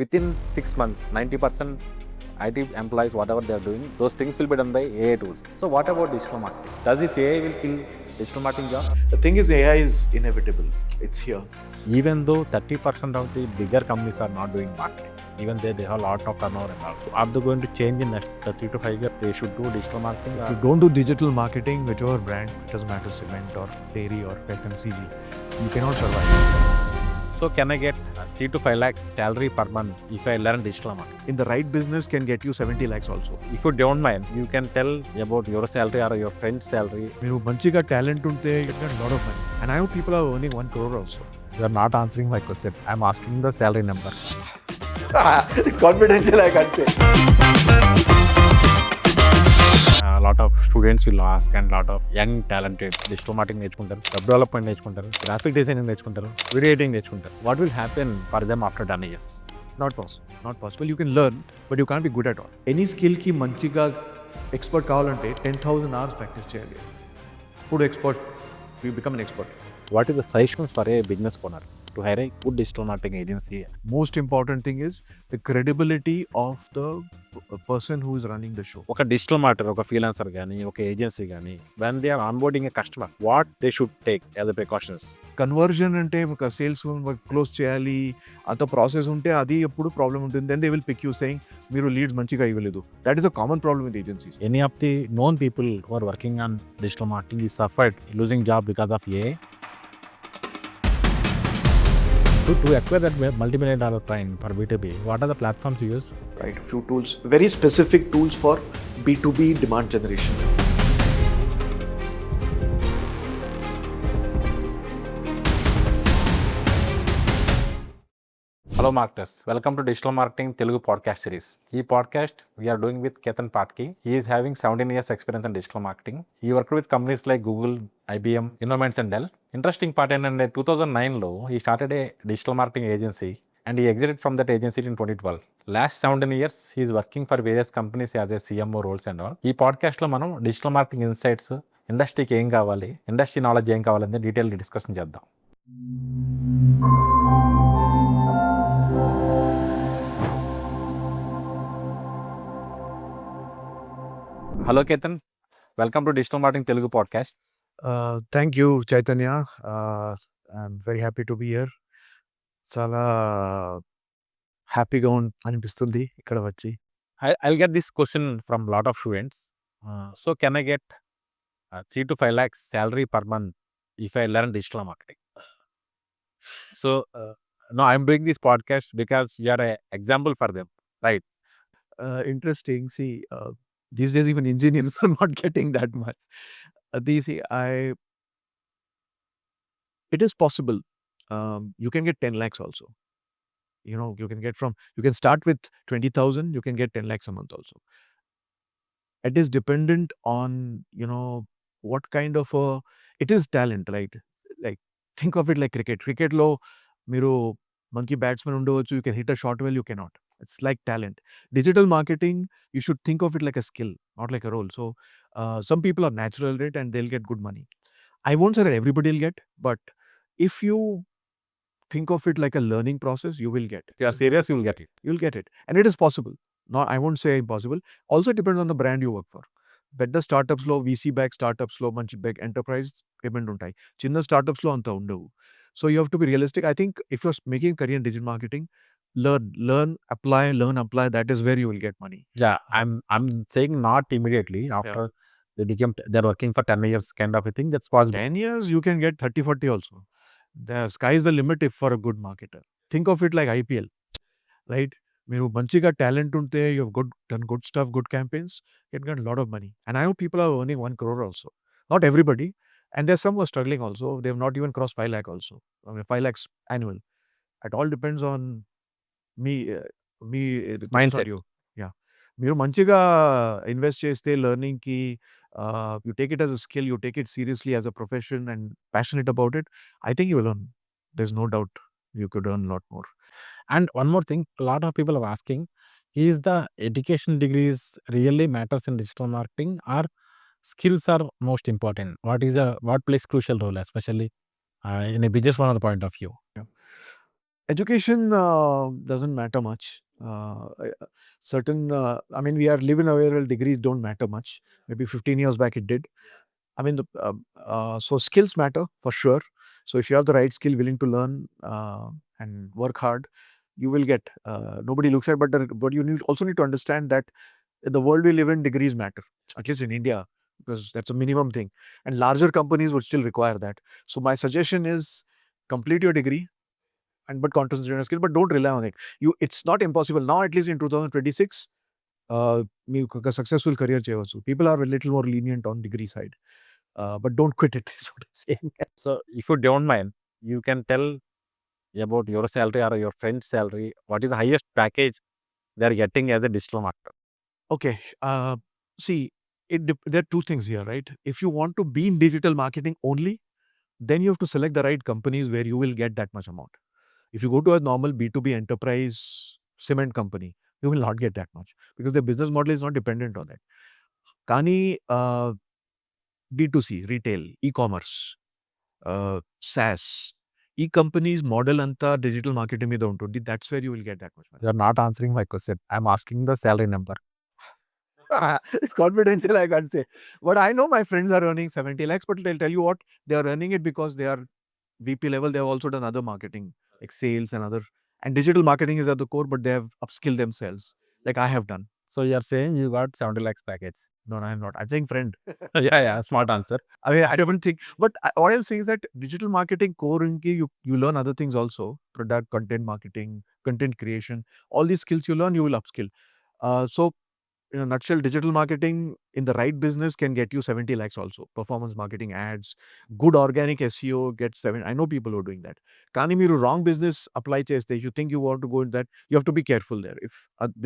within 6 months, 90% IT employees, whatever they are doing, those things will be done by AI tools. So what about digital marketing? Does this AI will kill digital marketing job? The thing is, AI is inevitable. It's here. Even though 30% of the bigger companies are not doing marketing, even they have a lot of turnover and all. So are they going to change in next 3 to 5 years? They should do digital marketing. If you don't do digital marketing, whichever brand, it doesn't matter, cement or dairy or FMCG, you cannot survive. So can I get 3 to 5 lakhs salary per month if I learn digital marketing? In the right business can get you 70 lakhs also. If you don't mind, you can tell about your salary or your friend's salary. మీరు మంచిగా talent ఉంటే you get a lot of money. And I know people are earning 1 crore also. You are not answering my question. I am asking the salary number. It's confidential, I can't say. A lot of students will ask and lot of young talented digital marketing నేర్చుకుంటారు, web development నేర్చుకుంటారు, graphic designing నేర్చుకుంటారు, video editing నేర్చుకుంటారు. What will happen for them after 10 years? Not possible. Not possible. You can learn, but you can't be good at all. Any skill కి మంచిగా expert కావాలంటే 10,000 hours practice చేయాలి. Good expert, you become an expert. What is the suggestions for a business owner to hire a good digital marketing agency? Most important thing is the credibility of the person who is running the show. ఒక digital marketer, ఒక freelancer కానీ, ఒక agency కానీ, when they are onboarding a customer, what they should take as a precautions? Conversion అంటే ఒక sales close చేయాలి, అంత process ఉంటే అది ఎప్పుడు ప్రాబ్లం ఉంటుంది. Then they will pick you saying మీరు లీడ్స్ మంచిగా ఇవ్వలేదు. That is a common problem with agencies. Any of the known people who are working on digital marketing is suffered losing job because of AI? To acquire that multi-million-dollar client for B2B, what are the platforms you use? Right, few tools, very specific tools for B2B demand generation. Hello marketers, welcome to Digital Marketing Telugu podcast series. This podcast we are doing with Ketan Pathki. He is having 17 years experience in digital marketing. He worked with companies like Google, IBM, Innoments and Dell. Interesting part ఏంటంటే 2009లో he started a digital marketing agency and he exited from that agency in 2012. Last 17 years he is working for various companies as a CMO roles and all. ఈ పాడ్కాస్ట్లో మనం digital marketing insights, ఇండస్ట్రీకి ఏం కావాలి, industry knowledge ఏం కావాలని detail discussion చేద్దాం. Hello Ketan, welcome to digital marketing Telugu podcast. Thank you Chaitanya. I'm very happy to be here. చాలా హ్యాపీగా అనిపిస్తుంది ఇక్కడ వచ్చి. I'll get this question from lot of students. So can I get 3 to 5 lakhs salary per month if I learn digital marketing? So no, I'm doing this podcast because you are an example for them, right? Interesting. See, these days even engineers are not getting that much. It is possible. You can get 10 lakhs also. You know, you can start with 20,000, you can get 10 lakhs a month also. It is dependent on, what kind of it is talent, right? Like, think of it like cricket. Cricket lo, మీరు మంచి batsmen ఉండవచ్చు, you can hit a shot well, you cannot. It's like talent. Digital marketing, you should think of it like a skill, not like a role. So, some people are natural at it and they'll get good money. I won't say that everybody will get, but if you think of it like a learning process, you will get. If you are serious, you will get it. You'll get it. And it is possible. Not, I won't say impossible. Also, it depends on the brand you work for. పెద్ద స్టార్టప్స్లో VC back స్టార్టప్స్లో మంచి big enterprise payment ఉంటాయి. చిన్న స్టార్టప్స్లో అంత ఉండవు. So you have to be realistic. I think if you're making career in digital marketing, learn, apply. That is where you will get money. Yeah, I'm saying not immediately after they're working for 10 years kind of a thing. That's possible. 10 years, you can get 30, 40 also. The sky is the limit if for a good marketer. Think of it like IPL, right? మీరు మంచిగా talent ఉంటే, you have done good stuff, good campaigns, you can get a lot of money. And I know people are earning 1 crore also. Not everybody. And there's some who are struggling also. They have not even crossed 5 lakh also. I mean, 5 lakhs annual. It all depends on మీ Mindset. Yeah, మీరు మంచిగా invest చేస్తే లెర్నింగ్కి, you take it as a skill, you take it seriously as a profession and passionate about it, I think you will earn. There is no doubt you could earn lot more. And one more thing, a lot of people are asking, is the education degrees really matters in digital marketing or skills are most important? What plays crucial role, especially in a business owner point of view? Education doesn't matter much. I mean, we are living in a world where degrees don't matter much. Maybe 15 years back it did. I mean, so skills matter for sure. So if you have the right skill, willing to learn and work hard, you will get. Nobody looks at, but you also need to understand that in the world we live in, degrees matter. At least in India, because that's a minimum thing, and larger companies would still require that. So my suggestion is complete your degree and but concentrate on your skill, but don't rely on it. It's not impossible now. At least in 2026, మీకు ఒక successful career చేయవచ్చు. People are a little more lenient on degree side. But don't quit it, is what I'm saying. So, if you don't mind, you can tell about your salary or your friend's salary. What is the highest package they are getting as a digital marketer? Okay. See, there are two things here, right? If you want to be in digital marketing only, then you have to select the right companies where you will get that much amount. If you go to a normal B2B enterprise cement company, you will not get that much because their business model is not dependent on that. Kani, D2C, retail, e-commerce, SaaS, e-companies model anta digital marketing మీద ఉంటుంది. That's where you will get that much money. You are not answering my question. I'm asking the salary number. It's confidential, I can't say. But I know my friends are earning 70 lakhs, but they'll tell you what, they are earning it because they are VP level. They have also done other marketing, like sales and other. And digital marketing is at the core, but they have upskilled themselves, like I have done. So, you are saying you got 70 lakhs package. No, I'm not. I'm saying friend. Yeah, smart answer. I mean, I don't think. But what I'm saying is that digital marketing core, you learn other things also. Product, content marketing, content creation. All these skills you learn, you will upskill. So in a nutshell, digital marketing in the right business can get you 70 lakhs also. Performance marketing, ads, good organic SEO gets 7. I know people who are doing that. Kani మీరు wrong business apply cheste. If you think you want to go in that, you have to be careful there. If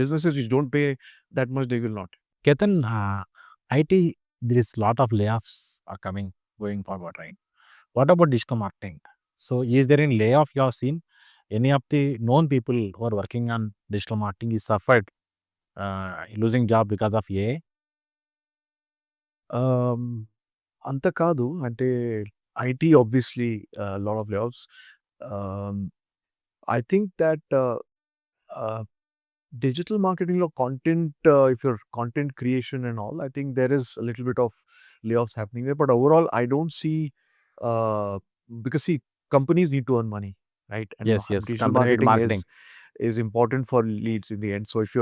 businesses which don't pay that much, they will not. Ketan, IT, there is lot of layoffs are coming going forward, right? What about digital marketing? So, is there any layoff you have seen? Any of the known people who are working on digital marketing is suffered losing job because of AI? అంత కాదు. అంటే IT obviously lot of layoffs. Um, I think that digital marketing or content, if you're content creation and all, I think there is a little bit of layoffs happening there. But overall, I don't see, because see, companies need to earn money, right? And Yes, digital company need marketing marketing. is important for leads in the end. So if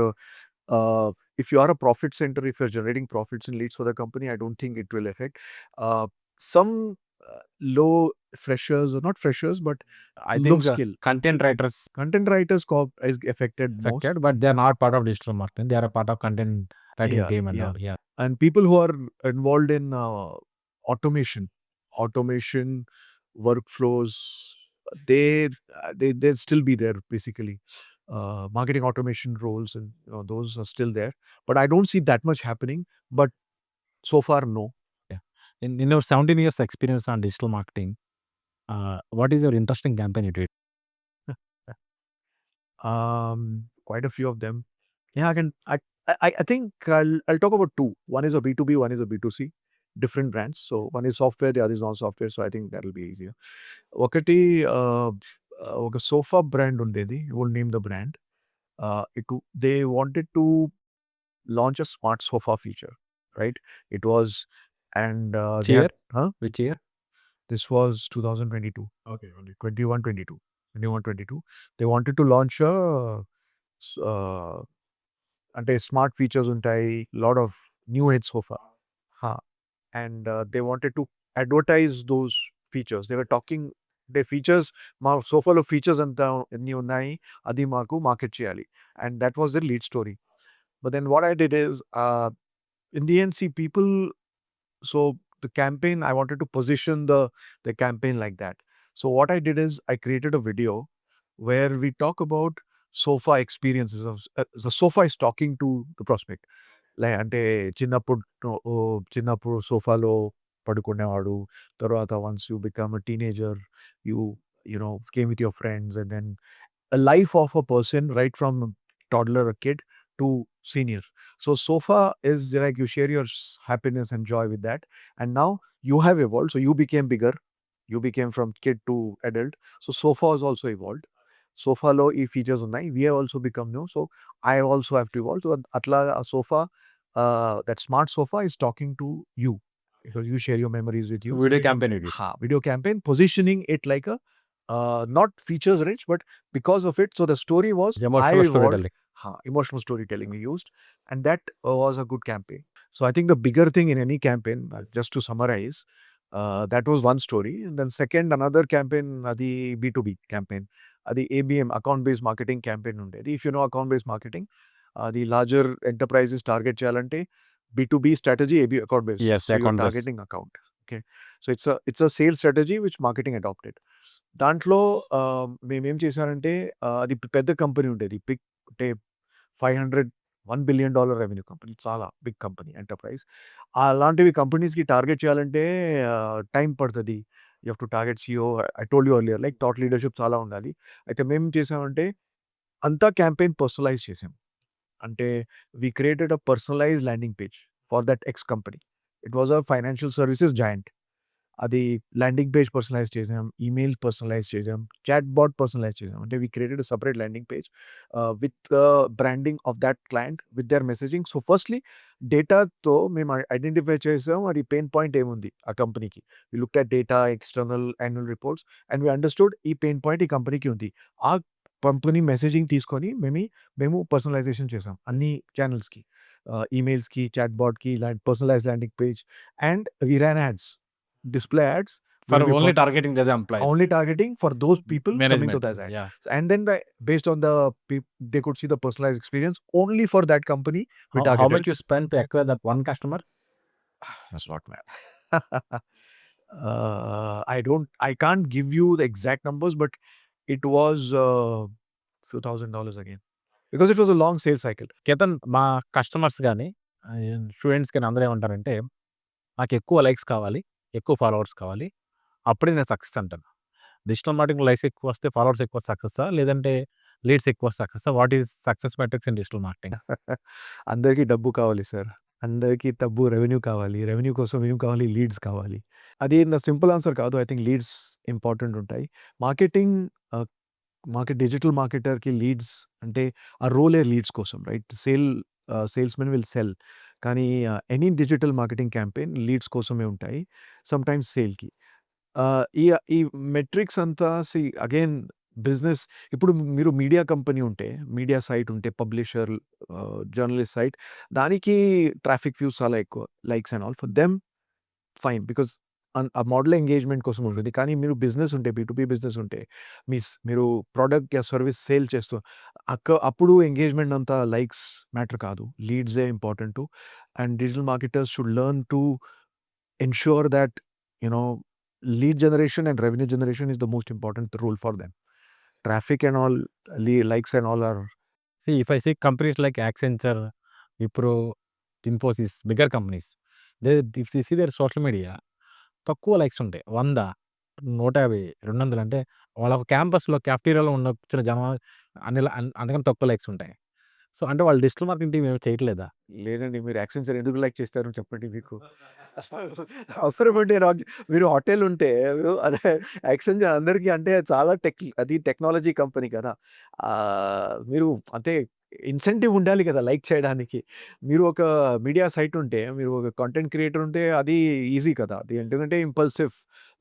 you are a profit center, if you're generating profits and leads for the company, I don't think it will affect. Some low freshers, or not freshers, but I low think skill content writers content writers is affected most. affected, but they are not part of digital marketing. They are a part of content writing Yeah, team and yeah. all. Yeah. And people who are involved in automation, workflows, they still be there basically. Marketing automation roles and those are still there, but I don't see that much happening. But so far, no. Yeah. In your 17 years experience on digital marketing, what is your interesting campaign you did? Quite a few of them. Yeah, I think I'll talk about two. One is a B2B, one is a B2C, different brands. So one is software, the other is non-software. So I think that'll be easier. ఒకటి ఒక sofa brand ఉండేది. Won't name the brand. They wanted to launch a smart sofa feature, right? It was, and Which they year? had, huh? Which year? This was 2022. Okay, only 21, 22. 21, 22. They wanted to launch a అంటే smart features ఉంటాయి. Lot of new age sofa. And they wanted to advertise those features. They were talking they features, మా సోఫాలో features అంతా ఎన్ని ఉన్నాయి, అది మాకు market చేయాలి. And that was the lead story. But then what I did is, in the end, see people. So the campaign, I wanted to position the campaign like that. So what I did is I created a video where we talk about sofa experiences of the sofa is talking to the prospect. Like అంటే చిన్నప్పుడు సోఫాలో పడుకునేవాడు. తర్వాత once you become a teenager, you know came with your friends, and then a life of a person right from toddler, a kid, to senior. So sofa is like you share your happiness and joy with that. And now you have evolved. So you became bigger. You became from kid to adult. So sofa has also evolved. సోఫాలో ఈ features ఉన్నాయి. We have also become new. So I also have to evolve. So అట్లా ఆ sofa, that smart sofa is talking to you because you share your memories with you. Video campaign ఇది. Video campaign, positioning it like a not features rich, but because of it. So the story was emotional story evolved. Telling. Emotional storytelling we used, and that was a good campaign. So I think the bigger thing in any campaign, just to summarize, that was one story. And then second, another campaign, the B2B campaign, the ABM, account based marketing campaign ఉండేది. If you know account based marketing, the larger enterprises target చేయాలంటే B2B strategy, AB account based. Yes, So you're account based. targeting account. Okay. So it's a sales strategy which marketing adopted. దాంట్లో మేమేం చేశారంటే అది పెద్ద company ఉండేది. Big అంటే 500 $1 billion revenue company. చాలా big company enterprise. అలాంటివి కంపెనీస్‌కి టార్గెట్ చేయాలంటే టైం పడతది. You have to target CEO. I told you earlier like thought leadership చాలా ఉండాలి. అయితే మేమేం చేసామంటే అంతా క్యాంపెయిన్ పర్సనలైజ్ చేసాం. అంటే we created a personalised landing page for that X company. It was a financial services giant. అది ల్యాండింగ్ పేజ్ పర్సనలైజ్ చేసాం. ఈమెయిల్ పర్సనలైజ్ చేసాం. చాట్ బాట్ పర్సనలైజ్ చేసాం. అంటే we created separate landing page with branding of that client with their messaging. So firstly డేటాతో మేము identify చేసాం అది pain point ఏముంది ఆ కంపెనీకి. We looked at data, external annual reports, and we understood ఈ పెయిన్ పాయింట్ ఈ కంపెనీకి ఉంది. ఆ కంపెనీ మెసేజింగ్ తీసుకొని మేము పర్సనలైజేషన్ చేసాం అన్ని ఛానెల్స్‌కి. ఈమెయిల్స్‌కి, చాట్ బాట్‌కి, personalized landing page, and we ran ads. Display ads for where we only targeting the employees. only targeting for those people coming to management. that ad. Yeah. And then based on the they could see the personalized experience only for that company we how targeted. Much you spend to acquire that one customer? That's what, man. I can't give you the exact numbers, but it was few $1,000s again because it was a long sales cycle. Ketan, మా customers గాని, students గాని అందరూ ఏమంటారంటే, నాకు ఎక్కువ likes కావాలి, ఎక్కువ followers కావాలి, అప్పుడే నేను సక్సెస్ అంటాను. డిజిటల్ మార్కెటింగ్ లైక్స్ ఎక్కువ వస్తే ఫాలోవర్స్ ఎక్కువ సక్సెస్సా? లేదంటే లీడ్స్ ఎక్కువ సక్సెస్సా? What is success metrics in digital marketing? అందరికీ డబ్బు కావాలి సార్. అందరికీ రెవెన్యూ కావాలి. రెవెన్యూ కోసం ఏం కావాలి? లీడ్స్ కావాలి. అది నా సింపుల్ ఆన్సర్ కాదు. ఐ థింక్ లీడ్స్ ఇంపార్టెంట్ ఉంటాయి. మార్కెటింగ్ డిజిటల్ మార్కెటర్‌కి లీడ్స్ అంటే ఆ రోలే లీడ్స్ కోసం, రైట్? Salesmen will sell. కానీ any digital marketing campaign leads కోసమే ఉంటాయి. సమ్‌టైమ్స్ సేల్‌కి. ఈ ఈ మెట్రిక్స్ అంతా అగైన్ బిజినెస్. ఇప్పుడు మీరు మీడియా కంపెనీ ఉంటే, మీడియా సైట్ ఉంటే, పబ్లిషర్, జర్నలిస్ట్ సైట్, దానికి ట్రాఫిక్ వ్యూస్ చాలా ఎక్కువ, likes and all. For them fine because ఆ మోడల్ ఎంగేజ్మెంట్ కోసం ఉంటుంది. కానీ మీరు బిజినెస్ ఉంటే, బీ2బీ బిజినెస్ ఉంటే, మీరు ప్రోడక్ట్ యా సర్వీస్ సేల్ చేస్తూ అప్పుడు ఎంగేజ్మెంట్ అంతా లైక్స్ మ్యాటర్ కాదు. లీడ్సే important. And digital marketers should learn to ensure that you know lead generation and revenue generation is the most important role for them. Traffic and all, likes and all are See, if I see companies like Accenture, Wipro, Infosys, bigger companies, if you see their social media, తక్కువ likes ఉంటాయి. 100, 150, 200 అంటే వాళ్ళ క్యాంపస్‌లో క్యాఫ్టీరియాలో ఉన్న కూర్చున్న జనాలు అంతకన్నా తక్కువ లైక్స్ ఉంటాయి. సో, అంటే వాళ్ళు డిజిటల్ మార్కెటింగ్ టీమ్ ఏమి చేయట్లేదా? లేదండి. మీరు యాక్సెంచర్ ఎందుకు లైక్ చేస్తారు చెప్పండి మీకు? అవసరమంటే మీరు హోటల్ ఉంటే అరే యాక్సెంచర్ అందరికీ అంటే చాలా అది టెక్నాలజీ కంపెనీ కదా! మీరు అంటే ఇన్సెంటివ్ ఉండాలి కదా లైక్ చేయడానికి. మీరు ఒక మీడియా సైట్ ఉంటే, మీరు ఒక కంటెంట్ క్రియేటర్ ఉంటే అది ఈజీ కదా! అది ఎందుకంటే ఇంపల్సివ్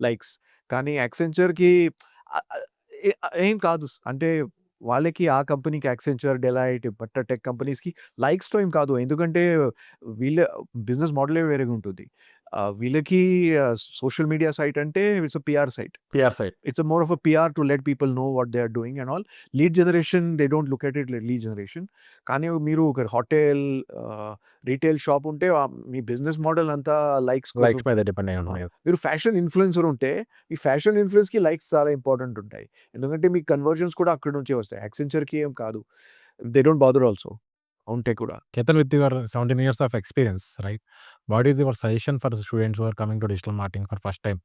లైక్స్. కానీ యాక్సెంచర్‌కి ఆహ్, ఆహ్, ఏం కాదు. అంటే వాళ్ళకి ఆ కంపెనీకి యాక్సెంచర్, డెలాయిట్, బట్టర్ టెక్ కంపెనీస్‌కి లైక్స్‌తో ఏం కాదు. ఎందుకంటే వీళ్ళ బిజినెస్ మోడలే వేరేగా ఉంటుంది. వీళ్ళకి సోషల్ మీడియా సైట్ అంటే it's a PR site. PR side. It's a more of a PR to let people know what they are doing and all. Lead generation, they don't look at it like lead generation. కానీ మీరు ఒక hotel, retail shop ఉంటే మీ business model అంతా likes కోసం. Likes మీద depend అయ్యి ఉంటుంది. మీరు ఫ్యాషన్ ఇన్‌ఫ్లుయెన్సర్ ఉంటే, ఈ ఫ్యాషన్ ఇన్‌ఫ్లుయెన్స్‌కి లైక్స్ చాలా ఇంపార్టెంట్ ఉంటాయి. ఎందుకంటే మీ కన్వర్జన్స్ కూడా అక్కడి నుంచే వస్తాయి. యాక్సెంచర్‌కి ఏం కాదు. They don't bother also. ఉంటే కూడా. Ketan, with your 17 years of experience, right? What is your suggestion for the students who are coming to digital marketing for first time?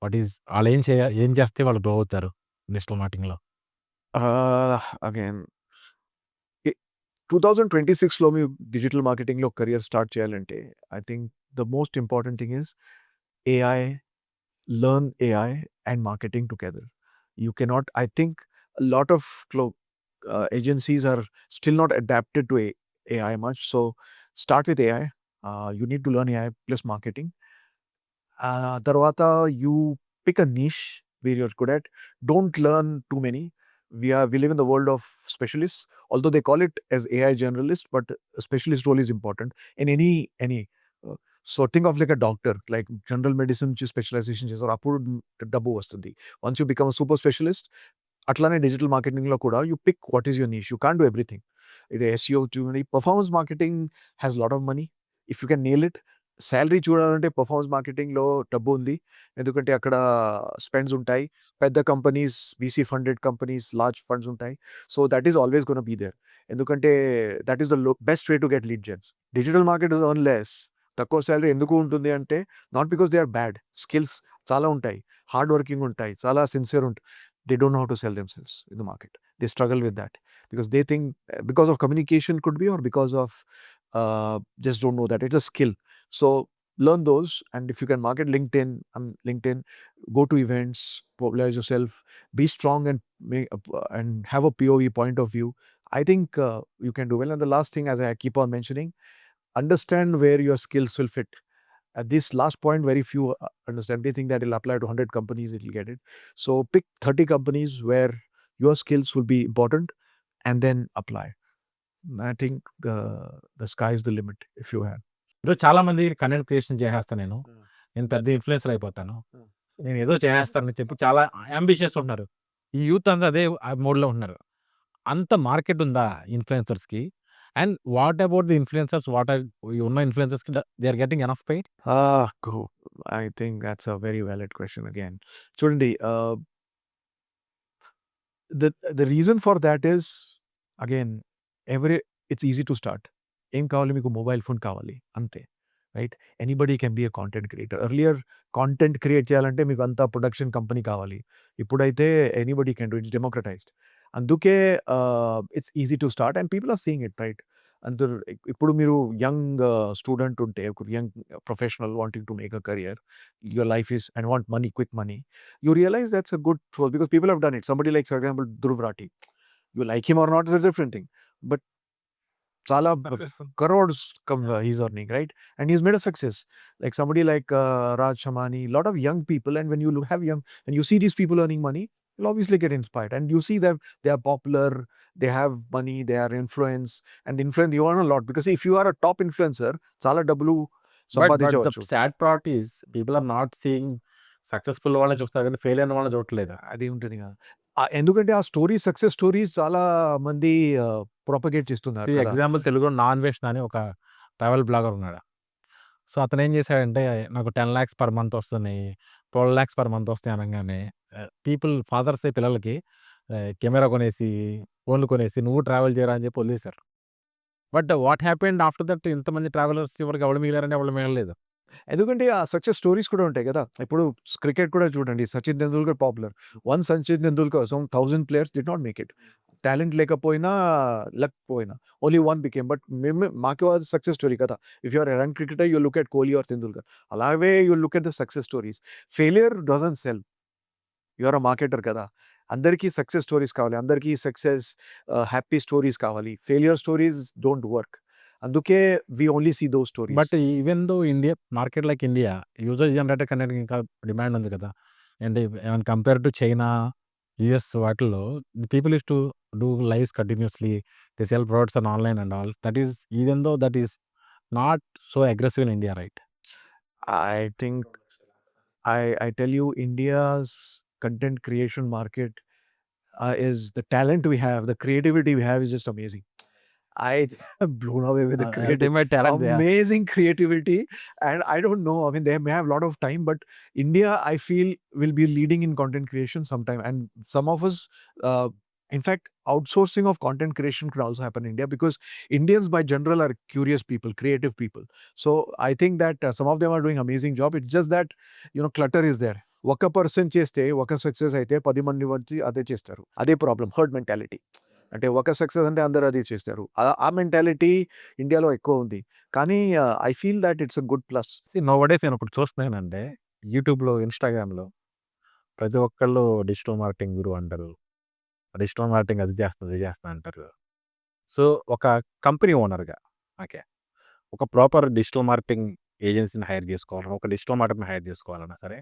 What is వాళ్ళు ఏం చేస్తే వాళ్ళు గ్రో అవుతారు డిజిటల్ మార్కెటింగ్‌లో? అగైన్ 2026లో మీరు digital మార్కెటింగ్‌లో career start చేయాలంటే, I think the most important thing is AI, learn AI and marketing together. You cannot, I think a lot of agencies are still not adapted to AI much. So start with AI. You need to learn AI plus marketing. Tarvata, you pick a niche where you're good at. Don't learn too many. We live in the world of specialists, although they call it as AI generalist, but a specialist role is important in any. Uh, so think of like a doctor, like general medicine specialization చేస్తారు అప్పుడు డబ్బు వస్తుంది. Once you become a super specialist, అట్లానే digital మార్కెటింగ్లో కూడా you pick what is your niche. You can do everything. ఇది SEO చూడండి, performance marketing has lot of money if you can nail it. Salary చూడాలంటే పర్ఫార్మెన్స్ మార్కెటింగ్లో డబ్బు ఉంది, ఎందుకంటే అక్కడ స్పెండ్స్ ఉంటాయి. పెద్ద companies, VC funded companies, large funds ఉంటాయి. So that is always gonna be there, ఎందుకంటే that is the best way to get lead gens. Digital market is earn less. తక్కువ శాలరీ ఎందుకు ఉంటుంది అంటే not because they are bad. Skills చాలా ఉంటాయి, hard working ఉంటాయి, చాలా సిన్సియర్ ఉంటాయి. They don't know how to sell themselves in the market. They struggle with that because they think because of communication could be, or because of just don't know that it's a skill. So learn those, and if you can market LinkedIn, go to events, popularize yourself, be strong, and and have a POV point of view. I think you can do well. And the last thing, as I keep on mentioning, understand where your skills will fit. At this last point, very few understand. They think that it'll apply to 100 companies, it'll get it. So pick 30 companies where your skills will be important and then apply. I think the sky is the limit if you have. ఈరోజు చాలా మంది content creation చేసేస్తాను నేను పెద్ద influencer అయిపోతాను, నేను ఏదో చేసేస్తానని చెప్పి చాలా అంబిషియస్ ఉంటున్నారు. ఈ యూత్ అంతా అదే మోడ్లో ఉన్నారు. అంత మార్కెట్ ఉందా ఇన్ఫ్లుయెన్సర్స్కి? And what about the influencers? What are ఉన్న ఇన్ఫ్లుయెన్సర్స్కి they are getting enough paid? Go. I think that's a very valid question again. Chudandi, the reason for that is, again, it's easy to start. ఏం కావాలి మీకు? Mobile phone కావాలి అంతే, right? Anybody can be a content creator. Earlier content create చేయాలంటే మీకు అంతా production company కావాలి. ఇప్పుడైతే anybody can do, it's democratized. అందుకే it's easy to start and people are seeing it, right? అందరు ఇప్పుడు మీరు యంగ్ స్టూడెంట్ ఉంటే, ఒక young professional wanting to make a career, your life is and want money, quick money, you realize that's a good source because people have done it. Somebody like, for example, Dhruv Rathi. You like him or not is a different thing. But Sala crores he's earning, right? And he's made a success. Like somebody like Raj Shamani, lot of young people. And when you have young, and you see these people earning money, you'll obviously get inspired. And you see that they are popular, they have money, they are influence. And influence, you earn a lot. Because if you are a top influencer, Sala W But the sad part is people are not seeing successful వాళ్ళని చూస్తారు కానీ fail అయిన వాళ్ళని చూడట్లేదు. అది ఉంటుంది కదా. ఎందుకంటే ఆ స్టోరీస్, సక్సెస్ స్టోరీస్ చాలా మంది ప్రొపగేట్ చేస్తున్నారు కదా. ఎగ్జాంపుల్ తెలుగులో నాన్ వేస్ట్ అని ఒక ట్రావెల్ బ్లాగర్ ఉన్నాడు. సో అతను ఏం చేశాడంటే, నాకు 10 lakhs పర్ మంత్ వస్తున్నాయి, 12 lakhs పర్ మంత్ వస్తాయి అనగానే పీపుల్, ఫాదర్సే పిల్లలకి కెమెరా కొనేసి, ఫోన్లు కొనేసి, నువ్వు ట్రావెల్ చేయరా అని చెప్పి వదిలేశారు. But what happened after that? ఇంతమంది ట్రావెలర్స్ చివరికి ఎవరు మిగిలారంటే ఎవరు మిగలలేదు. ఎందుకంటే ఆ సక్సెస్ స్టోరీస్ కూడా ఉంటాయి కదా. ఇప్పుడు క్రికెట్ కూడా చూడండి, Sachin Tendulkar popular. One Sachin Tendulkar, so 1000 players did not make it. Talent లేకపోయినా, లక్ పోయినా, ఓన్లీ వన్ బికేమ్. బట్ మాకు అది సక్సెస్ స్టోరీ కదా. If you're young cricketer, you look at Kohli or Tendulkar. అలాగే you look at the success stories. Failure doesn't sell. You're a marketer కదా. అందరికీ success స్టోరీస్ కావాలి, అందరికీ సక్సెస్ హ్యాపీ స్టోరీస్ కావాలి. Failure stories don't work. అందుకే we only see those stories. But even though India, market like India, user generator content ఇంకా demand ఉంది కదా. And compare to China, US వాటిల్లో people is to do lives continuously, they sell products on online and all. That is, even though that is not so aggressive in India, right? I think I tell you, India's content creation market is the talent we have, the creativity we have is just amazing. I am blown away with the Ultimate talent they are. amazing creativity. And I don't know, I mean, they may have a lot of time, but India, I feel, will be leading in content creation sometime. And some of us, in fact, outsourcing of content creation could also happen in India, because Indians by general are curious people, creative people. So I think that some of them are doing amazing job. It's just that, clutter is there. ఒక person చేస్తే ఒక success అయితే 10 మంది వచ్చి అదే చేస్తారు. అదే problem, herd mentality. అంటే ఒక సక్సెస్ అంటే అందరూ అది చేస్తారు. ఆ మెంటాలిటీ ఇండియాలో ఎక్కువ ఉంది. కానీ I feel that it's a good plus. Nowadays నేను ఇప్పుడు చూస్తున్నానంటే, యూట్యూబ్లో, ఇన్స్టాగ్రామ్లో ప్రతి ఒక్కళ్ళు డిజిటల్ మార్కెటింగ్ గురువు అంటారు. డిజిటల్ మార్కెటింగ్ అది చేస్తుంది, ఇది చేస్తుంది అంటారు. సో, ఒక కంపెనీ ఓనర్‌గా ఓకే. ఒక ప్రాపర్ డిజిటల్ మార్కెటింగ్ ఏజెన్సీని హైర్ చేసుకోవాలన్నా, ఒక డిజిటల్ మార్కెటర్‌ని హైర్ చేసుకోవాలన్నా సరే,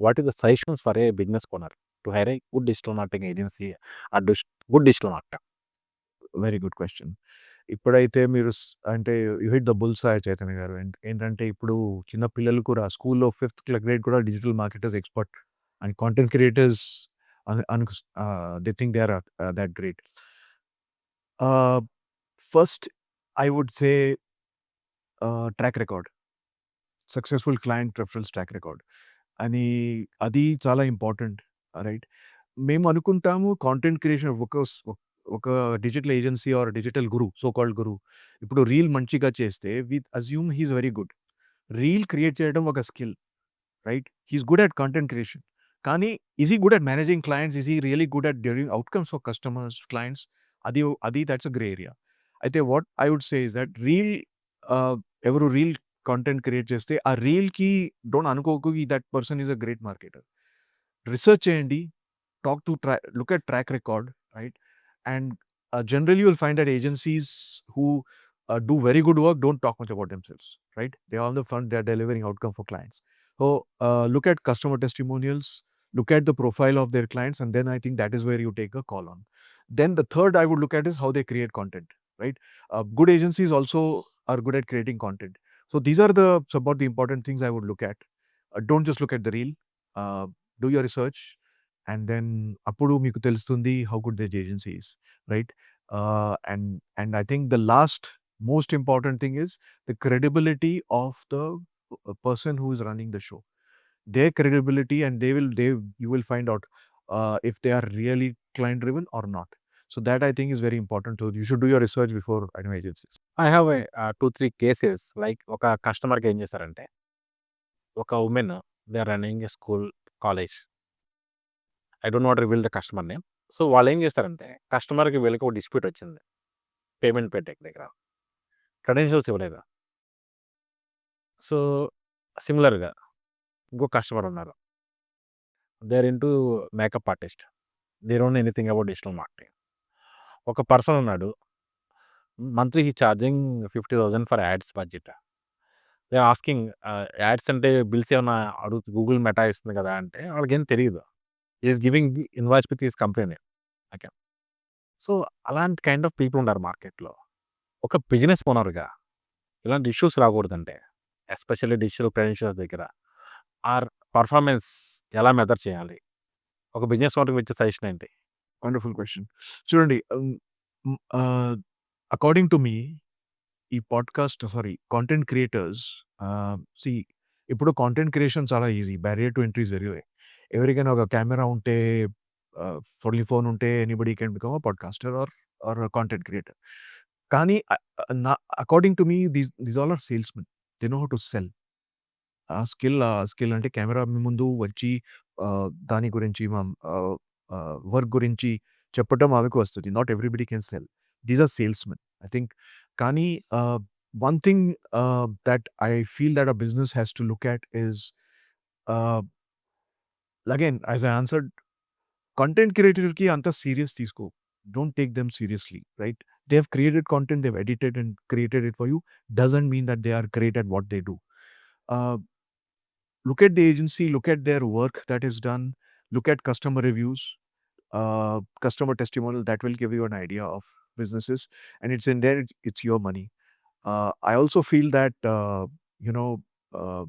what is the suggestions for a business owner to hire a good digital marketing agency or good digital marketer? Very good question. ఇప్పుడైతే మీరు అంటే you hit the bull's eye Chaitanya garu. ఏంటంటే ఇప్పుడు చిన్న పిల్లలు కూడా స్కూల్‌లో 5th గ్రేడ్ కూడా digital marketers expert and content creators they think they are that great. First I would say track record. Successful client referrals track record. అని అది చాలా ఇంపార్టెంట్. రైట్. మేము అనుకుంటాము కాంటెంట్ క్రియేషన్ ఒక digital agency or digital guru, so called guru. ఇప్పుడు reel మంచిగా చేస్తే we assume he is very good. Reel create చేయడం ఒక skill. Right? He is good at content creation. కానీ is he good at managing clients? Is he really good at delivering outcomes for customers, clients? అది that's a grey area. అయితే what I would say is that ah, ఎవరు reel content create చేస్తే ఆ రీల్‌కి don't అనుకోకు that person is a great marketer. Research చేయండి. Talk to look at track record, right? And generally, you'll find that agencies who do very good work don't talk much about themselves, right? They're on the front, they're delivering outcome for clients. So, look at customer testimonials, look at the profile of their clients, and then I think that is where you take a call on. Then the third I would look at is how they create content, right? Good agencies also are good at creating content. So, these are some of the important things I would look at. Don't just look at the reel. Uh, do your research. And then అప్పుడు మీకు తెలుస్తుంది how good the agency is, right? And I think the last most important thing is the credibility of the person who is running the show. Their credibility, and you will find out if they are really client driven or not. So that I think is very important. So you should do your research before agencies. I have a 2-3 cases. Like ఒక కస్టమర్‌కి ఏం చేశారంటే, ఒక women they are running a school, college. I don't want reveal the customer name. So, వాళ్ళేం చేస్తారంటే, కస్టమర్‌కి వీళ్ళకి ఒక డిస్ప్యూట్ వచ్చింది. పేమెంట్ పెట్టేకి దగ్గర. క్రెడెన్షియల్స్ ఇవ్వలేదు. సో, సిమిలర్‌గా ఇంకో కస్టమర్ ఉన్నారు. They are into makeup artist. They don't know anything about digital marketing. ఒక పర్సన్ ఉన్నాడు. Monthly he charging 50,000 for ads budget. They are asking ads అంటే బిల్స్ ఏమన్నా గూగుల్ మెటా ఇస్తుంది కదా! అంటే వాళ్ళకేం తెలీదు. He is giving the invoice with his company. Okay. So, అలాంటి కైండ్ ఆఫ్ పీపుల్ ఉన్నారు మార్కెట్‌లో. ఒక బిజినెస్ ఓనర్‌గా ఇలాంటి ఇష్యూస్ రాకూడదంటే, ఎస్పెషల్లీ డిజిటల్ క్రెడెన్షియల్స్ దగ్గర ఆర్ పర్ఫార్మెన్స్ ఎలా మెజర్ చేయాలి? ఒక బిజినెస్ ఓనర్‌కి ఇచ్చే సజెషన్ ఏంటి? Wonderful question. చూడండి, అకార్డింగ్ టు మీ ఈ కాంటెంట్ క్రియేటర్స్ సీ ఇప్పుడు కాంటెంట్ క్రియేషన్ చాలా easy. Barrier to entry is very high. ఎవరికైనా ఒక కెమెరా ఉంటే, ఫోన్లీ ఫోన్ ఉంటే anybody can become a podcaster or content creator. కానీ నా according to me these all are salesmen. They know how to sell. ఆ skill అంటే కెమెరా మీ ముందు వచ్చి దాని గురించి వర్క్ గురించి చెప్పటం ఆమెకు వస్తది. Not everybody can sell. These are salesmen. I think కానీ one thing that I feel that a business has to look at is, uh, again, as I answered, content creator ki anta serious తీసుకో. Don't take them seriously, right? They have created content, they've edited and created it for you. Doesn't mean that they are great at what they do. Uh, Look at the agency, look at their work that is done, look at customer reviews, customer testimonial. That will give you an idea of businesses, and it's in there. It's your money. I also feel that you know uh,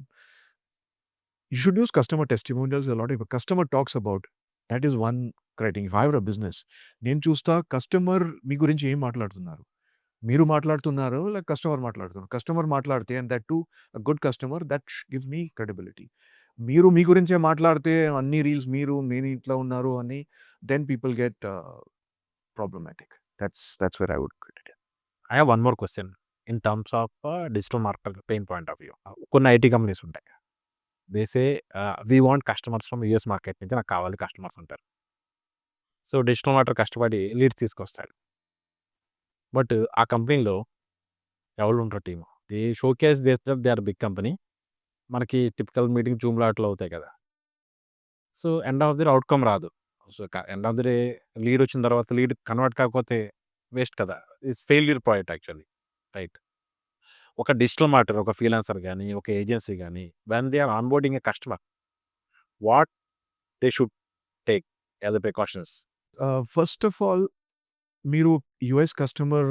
you should use customer testimonials a lot. If a customer talks about, that is one criteria. If I were a business, నేను చూస్తా customer మీ గురించి ఏం మాట్లాడుతున్నారు. మీరు మాట్లాడుతున్నారో లేక customer మాట్లాడుతున్నారు. Customer మాట్లాడితే and that to a good customer that gives me credibility. మీరు మీ గురించే మాట్లాడితే అన్ని రీల్స్ నేను ఇట్లా ఉన్నారు అని, then people get problematic. That's where I would put it. I have one more question in terms of digital marketer pain point of view. కొన్ని IT companies ఉంటాయి. They say we want customers from US market నుంచి నాకు కావాలి customers అంటారు. So, digital marketer కష్టపడి leads తీసుకొస్తాడు. But ఆ కంపెనీలో ఎవరు ఉండరు team. They showcase they are big company. మనకి టిపికల్ మీటింగ్ జూమ్‌లో అట్లా అవుతాయి కదా! So, end of the day outcome రాదు. So, end of the day lead వచ్చిన తర్వాత లీడ్ కన్వర్ట్ కాకపోతే వేస్ట్ కదా! It's failure project actually. Right. ఒక డిజిటల్ మార్కెటర్, ఒక ఫ్రీలాన్సర్ గాని, ఒక ఏజెన్సీ గాని when they are onboarding a customer, what they should take as a precautions? First of all మీరు US customer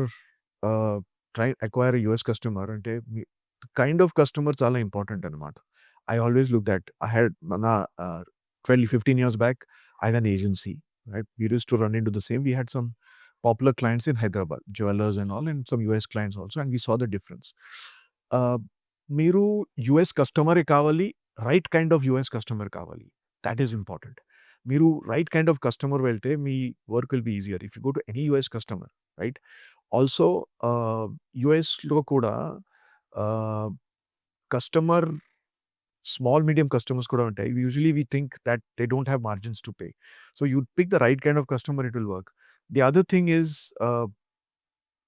acquire US customer అంటే kind of customer చాలా important అనమాట. I always look that I had నా 12-15 years back I had an agency, right? We used to run into the same. We had some popular clients in Hyderabad, jewelers and all, and some US clients also, and we saw the difference. మీరు US కస్టమరే కావాలి, right kind of US customer కావాలి. That is important. మీరు right kind of customer వెళ్తే మీ work will be easier if you go to any US customer, right? Also యూఎస్లో కూడా customer small medium customers kuda untayi. Usually we think that they don't have margins to pay. So you pick the right kind of customer, it will work. The other thing is,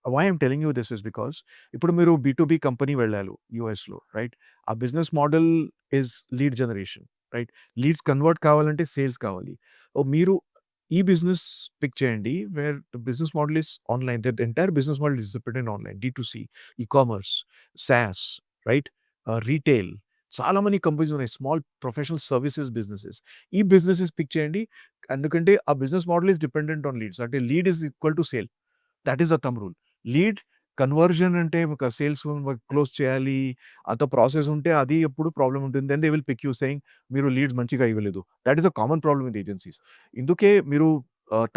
why I'm telling you this is because ఇప్పుడు మీరు B2B company వెళ్ళాలి యూఎస్లో, right? ఆ business model is lead generation, right? Leads convert కావాలంటే sales కావాలి. మీరు ఈ business pick చేయండి where the business model is online. The entire business model is dependent online, D2C, ecommerce, SaaS, right? Retail, చాలా మంది కంపెనీస్ ఉన్నాయి, small professional services businesses. ఈ businesses pick చేయండి, ఎందుకంటే ఆ business model is dependent on leads. అంటే lead is equal to sale. That is the thumb rule. Lead conversion అంటే ఒక సేల్స్ క్లోజ్ చేయాలి, అంత ప్రాసెస్ ఉంటే అది ఎప్పుడు ప్రాబ్లమ్ ఉంటుంది. Then they will pick you saying మీరు లీడ్స్ మంచిగా ఇవ్వలేదు. That is a common problem with agencies. ఇందుకే మీరు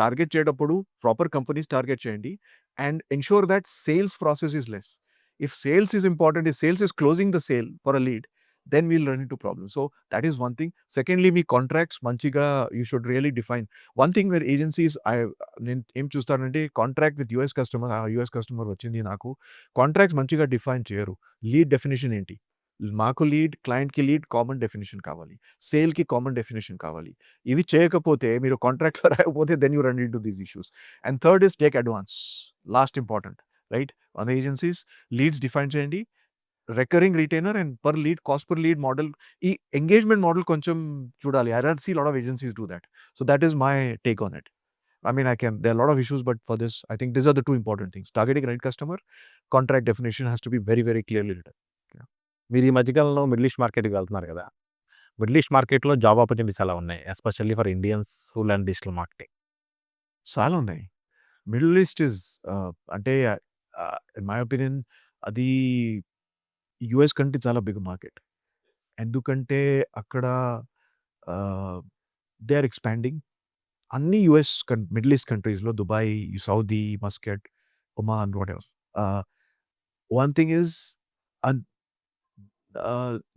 టార్గెట్ చేసేటప్పుడు ప్రాపర్ కంపెనీస్ టార్గెట్ చేయండి and ensure that sales process is less. If sales is important, if sales is closing the sale for a lead, then we'll run into problems. So that is one thing. Secondly, me contracts మంచిగా you should really define. One thing where agencies నేను ఏం చూస్తానంటే contract with US customer, ఆ US customer వచ్చింది నాకు, contracts మంచిగా define చేయరు. Lead definition ఏంటి? మాకు లీడ్, క్లయింట్‌కి లీడ్ కామన్ డెఫినేషన్ కావాలి. సేల్‌కి కామన్ డెఫినేషన్ కావాలి. ఇవి చేయకపోతే మీరు కాంట్రాక్ట్‌లో రాయకపోతే then you run into these issues. And third is take advance. Last important, right? On agencies leads define చేయండి. Recurring retainer and per lead, cost per lead model, ఈ ఎంగేజ్మెంట్ మోడల్ కొంచెం చూడాలి. I don't see lot of agencies do that. So that is my take on it. I mean, there are a lot of issues, but for this, I think these are the two important things. Targeting right customer, contract definition has to be very, very clearly written. Yeah. మీరు ఈ మధ్య కాలంలో middle east మార్కెట్‌కి వెళ్తున్నారు కదా! Middle east మార్కెట్‌లో job opportunities ఎలా ఉన్నాయి? Especially for Indians who learn digital marketing. చాలా ఉన్నాయి. మిడిల్ ఈస్ట్ ఇస్ అంటే ఇన్ మై ఒపీనియన్ అది యూఎస్ కంటే చాలా బిగ్ మార్కెట్. ఎందుకంటే అక్కడ దే ఆర్ ఎక్స్పాండింగ్. అన్ని యూఎస్ మిడిల్ ఈస్ట్ కంట్రీస్‌లో Dubai, Saudi, Muscat, Oman, whatever. One thing is an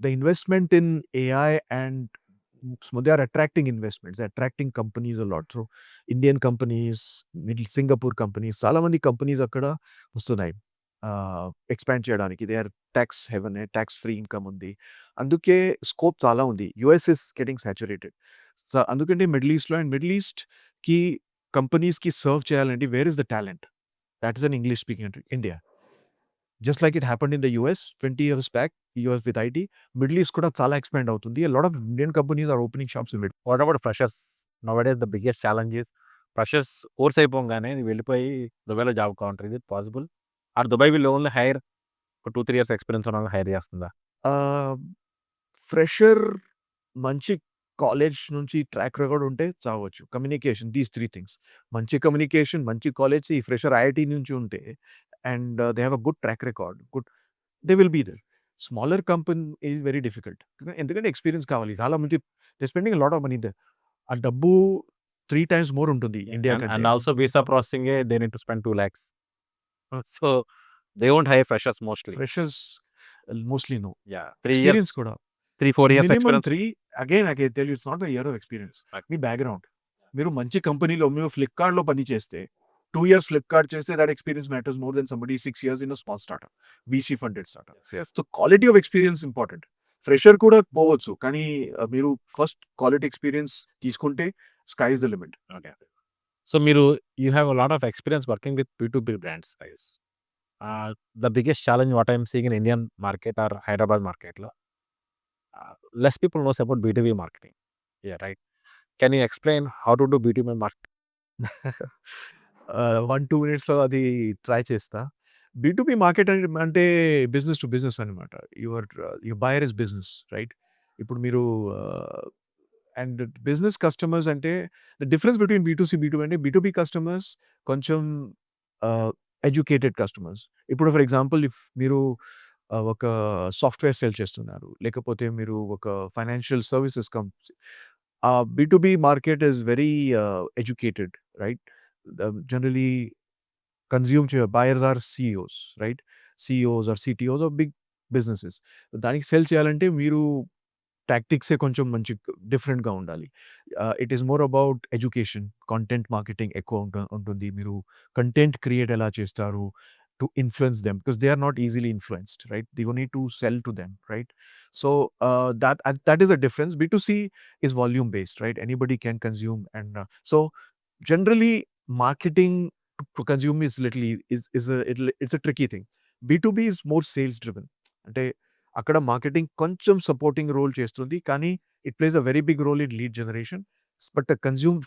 the investment in AI and they are attracting investments, they're attracting companies a lot. So Indian companies, Singapore companies, చాలా మంది companies అక్కడ వస్తున్నాయి expand చేయడానికి. They are tax haven, tax free income ఉంది. అందుకే scope చాలా ఉంది. US is getting saturated. So అందుకంటే మిడిల్ ఈస్ట్‌లో, అండ్ మిడిల్ ఈస్ట్‌కి కంపెనీస్‌కి సర్వ్ చేయాలంటే where is the talent? That is an English speaking country, India. Just like it happened in the US 20 years back, US with IT, Middle East కూడా చాలా expand అవుతుంది. A lot of Indian companies are opening shops in Middle East. What about freshers? Nowadays the biggest challenge is freshers course అయిపోగానే వెళ్ళిపోయి దుబాయ్‌లో job కావాలంటారు. Is it possible? Or Dubai will only hire ఒక 2-3 years experience ఉన్న వాళ్ళని hire చేస్తుందా? Fresher మంచి college నుంచి ట్రాక్ రికార్డ్ ఉంటే చావచ్చు. Communication, these 3 things. మంచి కమ్యూనికేషన్, మంచి కాలేజ్, ఈ ఫ్రెషర్ ఐఐటీ నుంచి ఉంటే and they have a good track record, good, they will be there. Smaller company is very difficult. ఎందుకంటే ఎక్స్పీరియన్స్ కావాలి. చాలా మంది they spending lot of money there. ఆ డబ్బు 3 టైమ్స్ మోర్ ఉంటుంది ఇండియా కంటే. అండ్ ఆల్సో వీసా ప్రాసెసింగే they need to spend 2 lakhs. So they won't hire freshers mostly. Freshers mostly no. Yeah! 3 years, experience కూడా 3-4 years minimum experience. 3. Again I can tell you it's not the year of experience. మీ background. మీరు మంచి కంపెనీలో, మీరు ఫ్లిప్‌కార్ట్‌లో పని చేస్తే 2 years Flipkart చేస్తే that experience matters more then somebody 6 years in a small startup, VC funded startup. So quality of experience important. Fresher కూడా పోవచ్చు, కానీ మీరు ఫస్ట్ క్వాలిటీ ఎక్స్పీరియన్స్ తీసుకుంటే sky is the limit. Okay. So మీరు you have a lot of experience working with B2B brands, I guess. The biggest challenge what I am seeing in Indian market or Hyderabad మార్కెట్‌లో, less people knows about B2B marketing. Yeah! Right. Can you explain how to do B2B marketing? 1-2 మినిట్స్‌లో అది try చేస్తా. B2B market అంటే business to business అనమాట. Your buyer is business right? ఇప్పుడు మీరు and business customers అంటే the difference between బీ2సి, B2B అంటే B2B customers కొంచెం ఎడ్యుకేటెడ్ కస్టమర్స్. ఇప్పుడు ఫర్ ఎగ్జాంపుల్ ఇఫ్ మీరు ఒక సాఫ్ట్‌వేర్ సేల్ చేస్తున్నారు. లేకపోతే మీరు ఒక financial services company. B2B market is very educated right? Generally consume buyers are CEOs, right? CEOs or CTOs of big businesses. దానికి సెల్ చేయాలంటే మీరు టాక్టిక్సే కొంచెం మంచి డిఫరెంట్‌గా ఉండాలి. It is more about education, content marketing ఎక్కువ ఉంటుంది. మీరు కంటెంట్ క్రియేట్ ఎలా చేస్తారు to influence them because they are not easily influenced right? You need to sell to them right? So that is a difference. B2C is volume based, right? Anybody can consume and so generally marketing to consume is little it's a tricky thing. B2B is more sales driven. అంటే అక్కడ marketing కొంచెం supporting role చేస్తుంది. కానీ it plays a very big role in lead generation. But the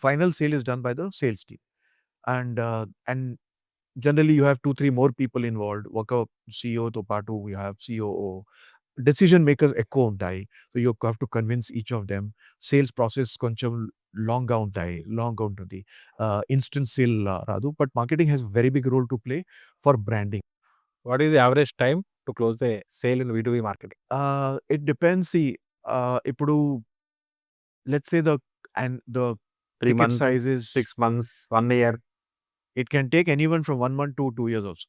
final sale is done by the sales team. And generally you have 2-3 more people involved. ఒక సీఈఓతో పాటు you have COO. Decision makers ఎక్కువ ఉంటాయి. So you have to convince each of them. Sales process కొంచెం లాంగ్‌గా ఉంటుంది. Instant sale రాదు. But marketing has very big role to play for branding. What is the average time to close a sale in B2B marketing? It depends. ఇప్పుడు let's say the 3 ticket months, size is 6 months, 1 year. it can take anyone from 1 month to 2 years also.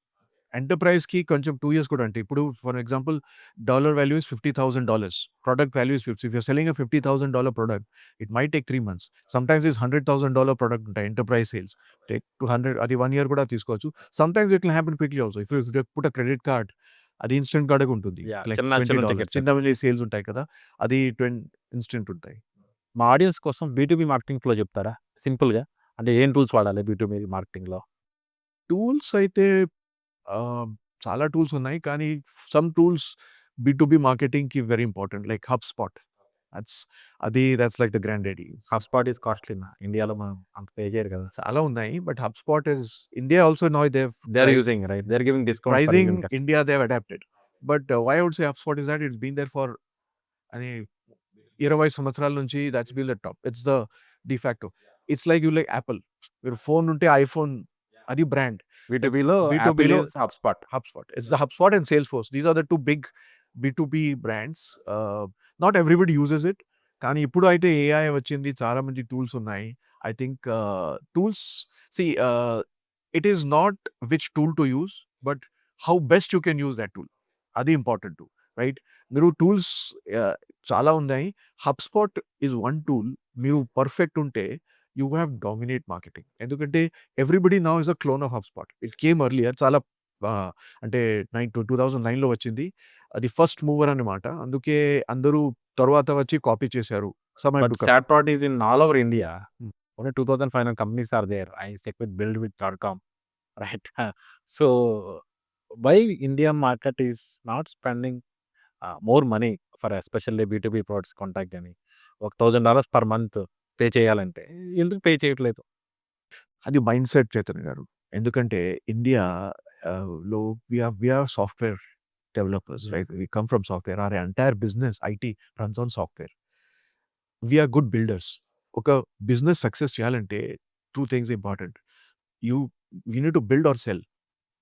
ఎంటర్‌ప్రైజ్‌కి కొంచెం 2 years కూడా అంటే ఇప్పుడు for example dollar value is $50,000. Product value is 50. If you are selling a $50,000 product it might take 3 months. Sometimes it's $100,000 product ఉంటాయి enterprise sales. Take 200 అది 1 year కూడా తీసుకోవచ్చు. Sometimes it will happen quickly also. If you put a credit card అది instant కార్డ్‌గా ఉంటుంది. Yeah! Like చిన్న చిన్న $20 tickets. చిన్నవి సేల్స్ ఉంటాయి కదా! అది ఇన్‌స్టంట్ ఉంటాయి. మా ఆడియన్స్ కోసం B2B మార్కెటింగ్ ఫ్లో చెప్తారా? సింపుల్‌గా. అంటే ఏం టూల్స్ వాడాలి B2B మార్కెటింగ్‌లో? టూల్స్ అయితే చాలా టూల్స్ ఉన్నాయి. కానీ సమ్ టూల్స్ బీ2బీ మార్కెటింగ్‌కి very important like HubSpot. That's that's like the grand daddy. HubSpot is కాస్ట్‌లీనా? ఇండియాలో మనం అంత పే చేయరు కదా! చాలా ఉన్నాయి. But HubSpot is India also now they have they are using right. They are giving discounts for pricing Indian customers. India they have adapted. But why I would say HubSpot is that it's been there for అని 20 సంవత్సరాల నుంచి that's been the top. It's the de facto. It's like Apple. మీరు phone ఉంటే iPhone అది brand. B2Bలో Apple B2Bలో is HubSpot. HubSpot. It's the HubSpot and Salesforce. These are the two big B2B brands. Not everybody uses it. కానీ ఇప్పుడు అయితే AI వచ్చింది. చాలా మంది టూల్స్ ఉన్నాయి. I think tools see it is not which tool to use but how best you can use that tool. అది important right? మీరు tools చాలా ఉన్నాయి. HubSpot is one tool. మీరు పర్ఫెక్ట్ ఉంటే యూ హ్యావ్ డామినేట్ మార్కెటింగ్. ఎందుకంటే everybody now is a clone of HubSpot. It came earlier చాలా అంటే 2009లో వచ్చింది. అది ఫస్ట్ మూవర్ అన్నమాట. అందుకే అందరూ తరువాత వచ్చి కాపీ చేశారు. But sad part is in all over India. Hmm. Only 2500 companies are there. I check with buildwith.com. Right. So why India market is not spending more money for especially B2B products కొంటానికి గాని, ఒక $1000 per month pay చేయాలంటే ఎందుకు pay చేయట్లేదు? అది mind set Chetan గారు. ఎందుకంటే India లో we are software developers right? We come from software. Our entire business IT runs on software. We are good builders. ఒక బిజినెస్ సక్సెస్ చేయాలంటే 2 things important. You need to build or sell.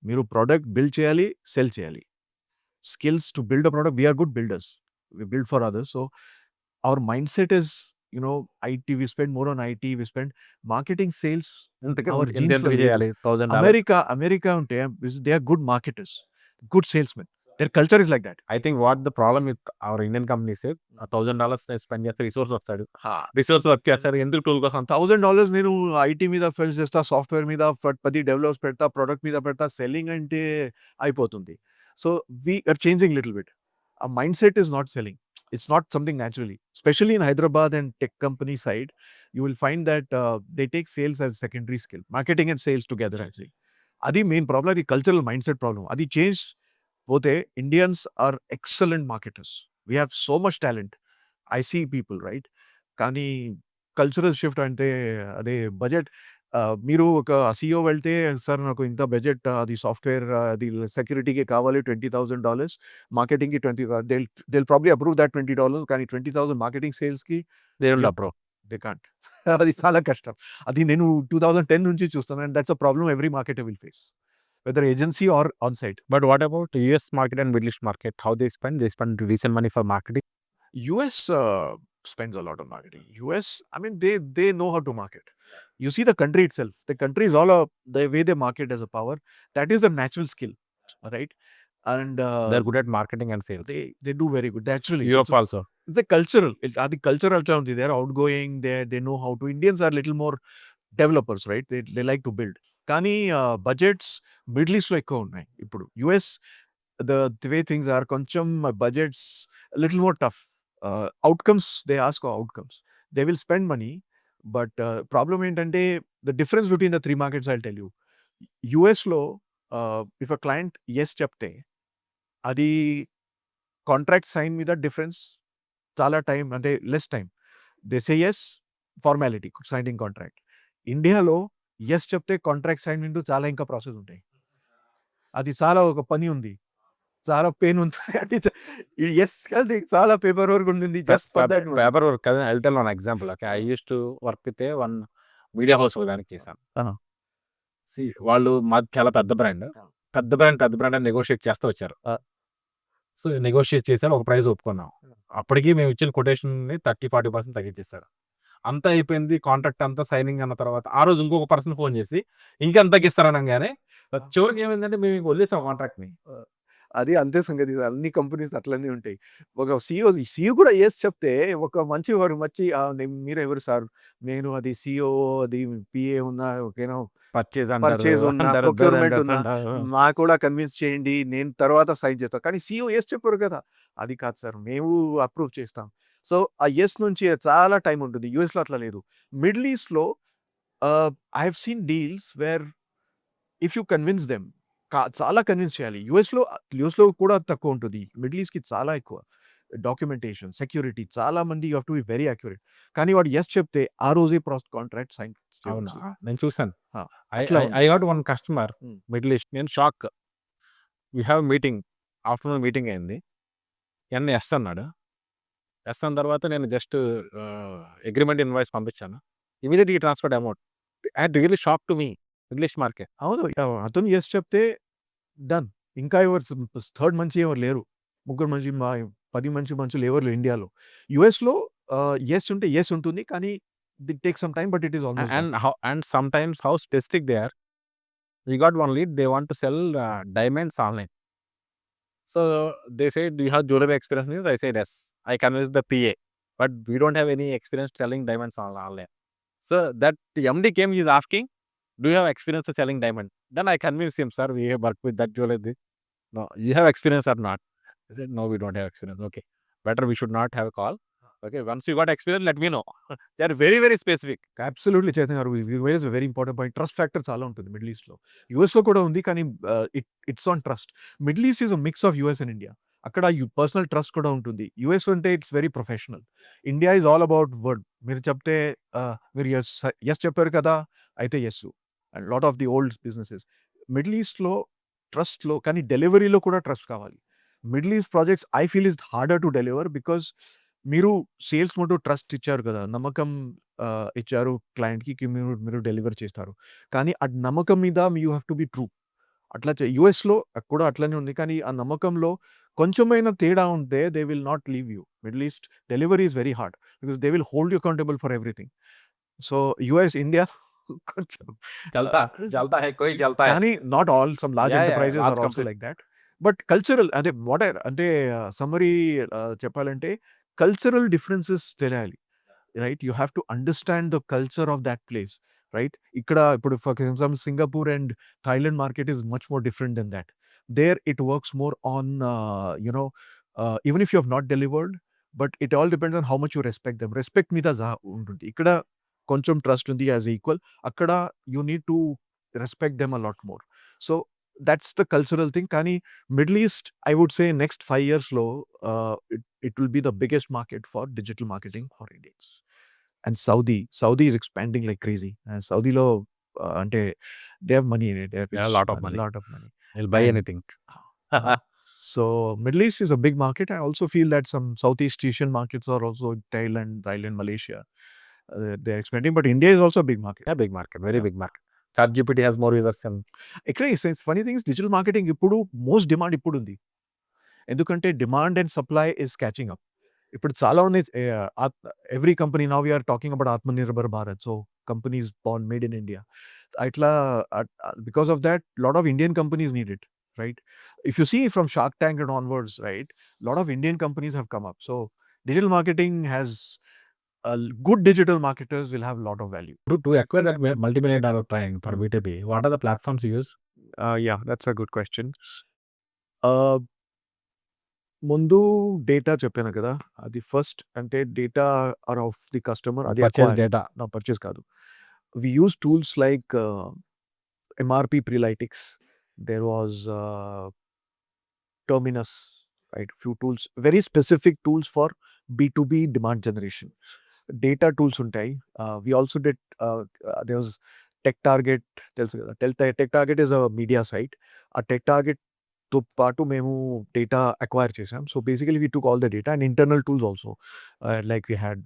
మీరు product build చేయాలి, sell చేయాలి. Skills to build a product we are good builders. We build for others. So our mindset is IT. We spend more on IT. We spend marketing, sales. Our genes ఎంతెందుకు were చేయాలి? $1000. America ఉంటే they are good marketers, good salesmen. Their culture is like that. I think what the problem with our Indian companies $1000 spend చేస్తే resource వస్తాడు. Resource work చేస్తాడు. ఎందుకు tool కోసం? $1,000 నేను IT మీద feels చేస్తా, సాఫ్ట్వేర్ మీద 10 డెవలప్స్ పెడతా, ప్రొడక్ట్ మీద పెడతా, సెల్లింగ్ అంటే అయిపోతుంది. So we are changing little bit. Our mindset is not selling. It's not something naturally. Especially in Hyderabad and tech company side, you will find that they take sales as secondary skill. Marketing and sales together actually. Adi main problem. Adi cultural mindset problem. Adi change. Both Indians are excellent marketers. We have so much talent. I see people, right? Kani cultural shift అంటే అదే budget. మీరు ఒక CEO వెళ్తే, "sir నాకు ఇంత budget అది software అది సెక్యూరిటీకి కావాలి $20,000 మార్కెటింగ్‌కి 20 థెల్ ప్రాబబ్లీ అప్రూవ్ దట్ $20 కానీ 20,000 మార్కెటింగ్ సేల్స్‌కి they will yup approve. They can't. అది చాలా కష్టం. అది నేను 2010 నుంచి చూస్తున్నాను. And that's a problem every marketer will face. Whether agency or on site. But what about US market and Middle East market? How they spend? They spend decent money for marketing. US spends a lot on marketing. US, I mean, they know how to market. You see the country itself. The country is all the way they market as a power. That is a natural skill, right? And They're good at marketing and sales. they do very good. Naturally, Europe also. it's a cultural. The cultural term. They are outgoing. They know how to. Indians are little more developers, right? They like to build. కానీ budgets Middle ఈస్ట్‌లో ఎక్కువ ఉన్నాయి ఇప్పుడు. US the way things are కొంచెం budgets little more tough. Outcomes they ask outcomes. They will spend money. But problem ఏంటంటే the difference between the 3 markets I'll tell you. యూఎస్‌లో if a client yes చెప్తే అది contract sign మీద difference చాలా time అంటే less time. They say yes, formality signing contract. ఇండియాలో yes చెప్తే contract sign into చాలా ఇంకా ప్రాసెస్ ఉంటాయి. అది చాలా ఒక పని ఉంది. చాలా పెయిన్ ఉంటుంది. అంటే యెస్ అది చాలా పేపర్ వర్క్ ఉంటుంది. Just for that one. Paper work కదా. I'll tell one example. Okay, I use to work with one media house ఒకదానికి చేశాను. వాళ్ళు మాది చాలా పెద్ద బ్రాండ్. పెద్ద బ్రాండ్ అని నెగోషియేట్ చేస్తూ వచ్చారు. సో నెగోషియేట్ చేశారు, ఒక ప్రైస్ ఒప్పుకున్నాం. అప్పటికి మేము ఇచ్చిన కొటేషన్ని 30-40% తగ్గించేశారు. అంతా అయిపోయింది, కాంట్రాక్ట్ అంతా సైనింగ్ అన్న తర్వాత ఆ రోజు ఇంకొక పర్సన్ ఫోన్ చేసి ఇంకెంత తగ్గిస్తారనగానే చివరికి ఏమైందంటే మేము ఇంక వదిలేసాం కాంట్రాక్ట్ని. అది అంతే సంగతి. అన్ని కంపెనీస్ అట్లనే ఉంటాయి. ఒక సీఈఓ కూడా యెస్ చెప్తే ఒక మంచివాడు మీరెవరు సార్? నేను అది సీఈఓ, అది పీఏ ఉన్నా, ఓకేనా, పర్చేజ్ ఉన్నా, ప్రొక్యూర్‌మెంట్ ఉన్నా, నాకు కూడా కన్విన్స్ చేయండి. నేను తర్వాత సైన్ చేస్తా. కానీ సీఈఓ యెస్ చెప్పారు కదా! అది కాదు సార్, మేము అప్రూవ్ చేస్తాం. సో, ఆ యెస్ నుంచి చాలా టైం ఉంటుంది. యూఎస్‌లో అట్లా లేదు. మిడిల్ ఈస్ట్‌లో I have seen deals where if you convince them చాలా కన్విన్స్ చేయాలి. యూఎస్‌లో కూడా తక్కువ ఉంటుంది. మిడిల్ ఈస్ట్‌కి చాలా ఎక్కువ. డాక్యుమెంటేషన్, సెక్యూరిటీ చాలా మంది you have to be very accurate. కానీ వాడు యెస్ చెప్తే ఆ రోజే కాంట్రాక్ట్ సైన్ అవునా, చేయొచ్చు. నేను చూసాను. ఆ! ఐ అట్లా I got one customer hmm. Middle East. నేను shock. We have meeting, afternoon meeting అయింది. ఎస్ అన్నాడు. ఎస్ అన్న తర్వాత నేను జస్ట్ అగ్రిమెంట్ ఇన్వాయిస్ పంపించాను. Immediately transferred amount. And really shock to me Middle East market. అవును. అతను యెస్ చెప్తే డన్. ఇంకా థర్డ్ మనిషి ఎవరు లేరు. ముగ్గురు మనిషి 10 మనుషులు ఎవరు లేరు ఇండియాలో. యూఎస్‌లో యెస్ ఉంటే యెస్ ఉంటుంది. కానీ it takes some time but it is almost done. And sometimes how specific they are. We got one lead, they want to sell diamonds online. So they said, "Do you have jewelry experience?" Means I said, "Yes." I convinced the PA, but we don't have any experience selling diamonds online. So that the MD came, he's asking, "Do you have experience of selling diamond?" Then I convinced him, "Sir, we have worked with that jewelry." "No, you have experience or not?" I said, "No, we don't have experience." "Okay, better we should not have a call. Okay, once you got experience, let me know." They are very, very specific. Absolutely Chaitanya garu. You raised a very important point. Trust factor చాలా ఉంటుంది Middle ఈస్ట్‌లో. యూఎస్‌లో కూడా ఉంది. కానీ it's on trust. Middle East is a mix of US and India. అక్కడ personal trust కూడా ఉంటుంది. యూఎస్ అంటే it's very professional. India is all about word. మీరు చెప్తే మీరు యెస్ చెప్పారు కదా! అయితే yes. And lot of the old businesses. Middle ఈస్ట్‌లో ట్రస్ట్‌లో కానీ డెలివరీలో కూడా ట్రస్ట్ కావాలి. Middle east projects I feel is harder to deliver because మీరు సేల్స్ మోటో ట్రస్ట్ ఇచ్చారు కదా! నమ్మకం ఇచ్చారు క్లయింట్‌కి మీరు డెలివర్ చేస్తారు. కానీ ఆ నమ్మకం మీద you have to be true. అట్లా యూఎస్‌లో కూడా అట్లనే ఉంది. కానీ ఆ నమ్మకంలో కొంచెమైనా తేడా ఉంటే they will not leave you. Middle East delivery is very hard. Because they will hold you accountable for everything. So, India కొంచెం चलता है, कोई चलता है. కానీ not all some large Yeah, enterprises large are also companies. Like that. But cultural అదే అంటే summary చెప్పాలంటే కల్చరల్ డిఫరెన్సెస్ తెలియాలి. Right? You have to understand the culture of that place. Right? ఇక్కడ ఇప్పుడు for example Singapore and Thailand market is much more different then that. There it works more on even if you have not delivered but it all depends on how much you respect them. Respect మీద ఉంటుంది. ఇక్కడ కొంచెం trust ఉంది as equal. అక్కడ you need to respect them a lot more. So, that's the cultural thing. కానీ Middle East I would say next 5 ఇయర్స్‌లో it will be the biggest market for digital marketing for Indians. And Saudi is expanding like crazy. And Saudiలో అంటే they have money in it. They have Yeah, a lot of money. lot of money. He'll buy And- anything. So Middle East is a big market. I also feel that some Southeast Asian markets are also Thailand, Malaysia. They're expanding, but India is also a big market. Yeah, big market, very Yeah. big market. ChatGPT has more users than ఇక్కడ funny things digital marketing ఇప్పుడు most demand ఇప్పుడు ఉంది. ఎందుకంటే demand and supply is catching up. ఇప్పుడు చాలా ఉన్నాయి. Every company now we're talking about Aatmanirbhar Bharat. So companies born made in India. ఇట్లా because of that lot of Indian companies need it, right? If you see from Shark Tank and onwards, right, lot of Indian companies have come up. So digital marketing has good digital marketers will have a lot of value. to acquire that multi-million dollar client for B2B. What are the platforms you use? Yeah, that's a good question. ముందు data చెప్పాను కదా, అది first. అంటే data or of the customer, అది Purchase data. నా purchase కాదు. We use tools like MRP Prelytics, there was Terminus, right? Few tools, very specific tools for B2B demand generation. Data tools ఉంటాయి. We also did, there was Tech Target, తెలుసు కదా. Tech Target is a media site. ఆ Tech Target తో పాటు మేము data acquire చేసాం. So basically we took all the data and internal tools also, like we had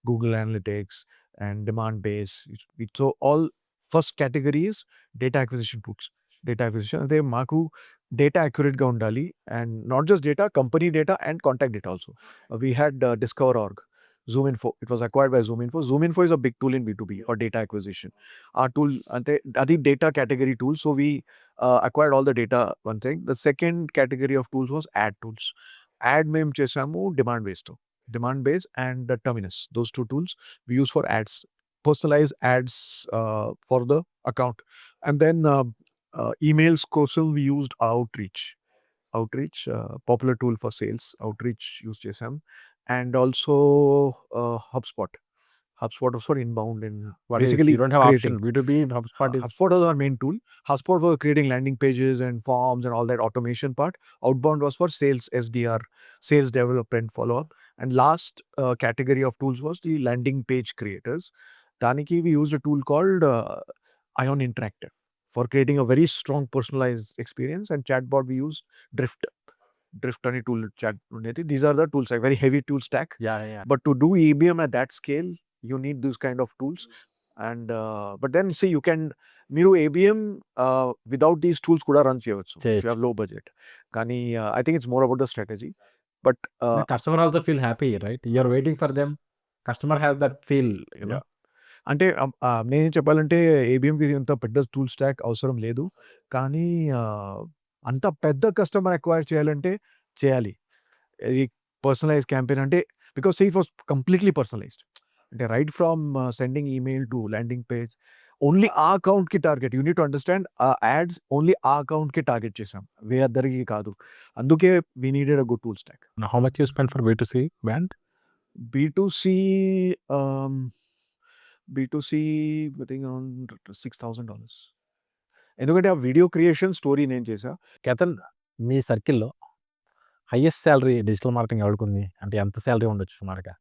Google analytics and demand base. So all first category is data acquisition tools. Data acquisition అంటే మాకు data అక్యురేట్గా ఉండాలి, and not just data, company data and contact data also. We had discover org, ZoomInfo. It was acquired by ZoomInfo. ZoomInfo is a big tool in B2B or data acquisition. Our tool, adi data category tool. So we acquired all the data, one thing. The second category of tools was ad tools. Ad mem chesamu demand based. Demand base and Terminus. Those two tools we use for ads. Personalized ads for the account. And then emails kosam we used Outreach. Popular tool for sales. Outreach use chesam. And also HubSpot. HubSpot was for inbound and What basically is, you don't have creating. option. B2B HubSpot is HubSpot was our main tool. HubSpot was creating landing pages and forms and all that automation part. Outbound was for sales, SDR, sales development follow-up. And last category of tools was the landing page creators. Daniki, we used a tool called Ion Interactive for creating a very strong personalized experience. And chatbot, we used Drift any tool chat. These are the tools, like very heavy tool stack. yeah. But to do EBM at that scale, you need those kind of tools. And but then see, you can మీరు ABM without these tools కూడా run చేయవచ్చు if you have low budget. కానీ I think it's more about the strategy. But The customer also feel happy, right? You're waiting for them. Customer has that feel, you know. అంటే నేను చెప్పాలంటే ఏబిఎంకి ఇంత పెద్ద tool stock అవసరం లేదు. కానీ అంత పెద్ద కస్టమర్ అక్వైర్ చేయాలంటే చేయాలి. ఇది పర్సనలైజ్ క్యాంపెయిన్ అంటే, because it was completely personalized. అంటే right from sending email to landing page, only ఆ అకౌంట్కి target. You need to understand, ఆ యాడ్స్ ఓన్లీ ఆ అకౌంట్కి టార్గెట్ చేసాం, వే అద్దరికి కాదు. అందుకే we needed a good tool stack. Now, how much you spend for B2C band? B2C, I think around $6,000. ఎందుకంటే ఆ వీడియో క్రియేషన్ స్టోరీ నేను చేసా. కేతన్, మీ సర్కిల్లో హైయెస్ట్ శాలరీ డిజిటల్ మార్కెటింగ్ ఎవరికి అంటే ఎంత శాలరీ ఉండొచ్చు సుమారుగా?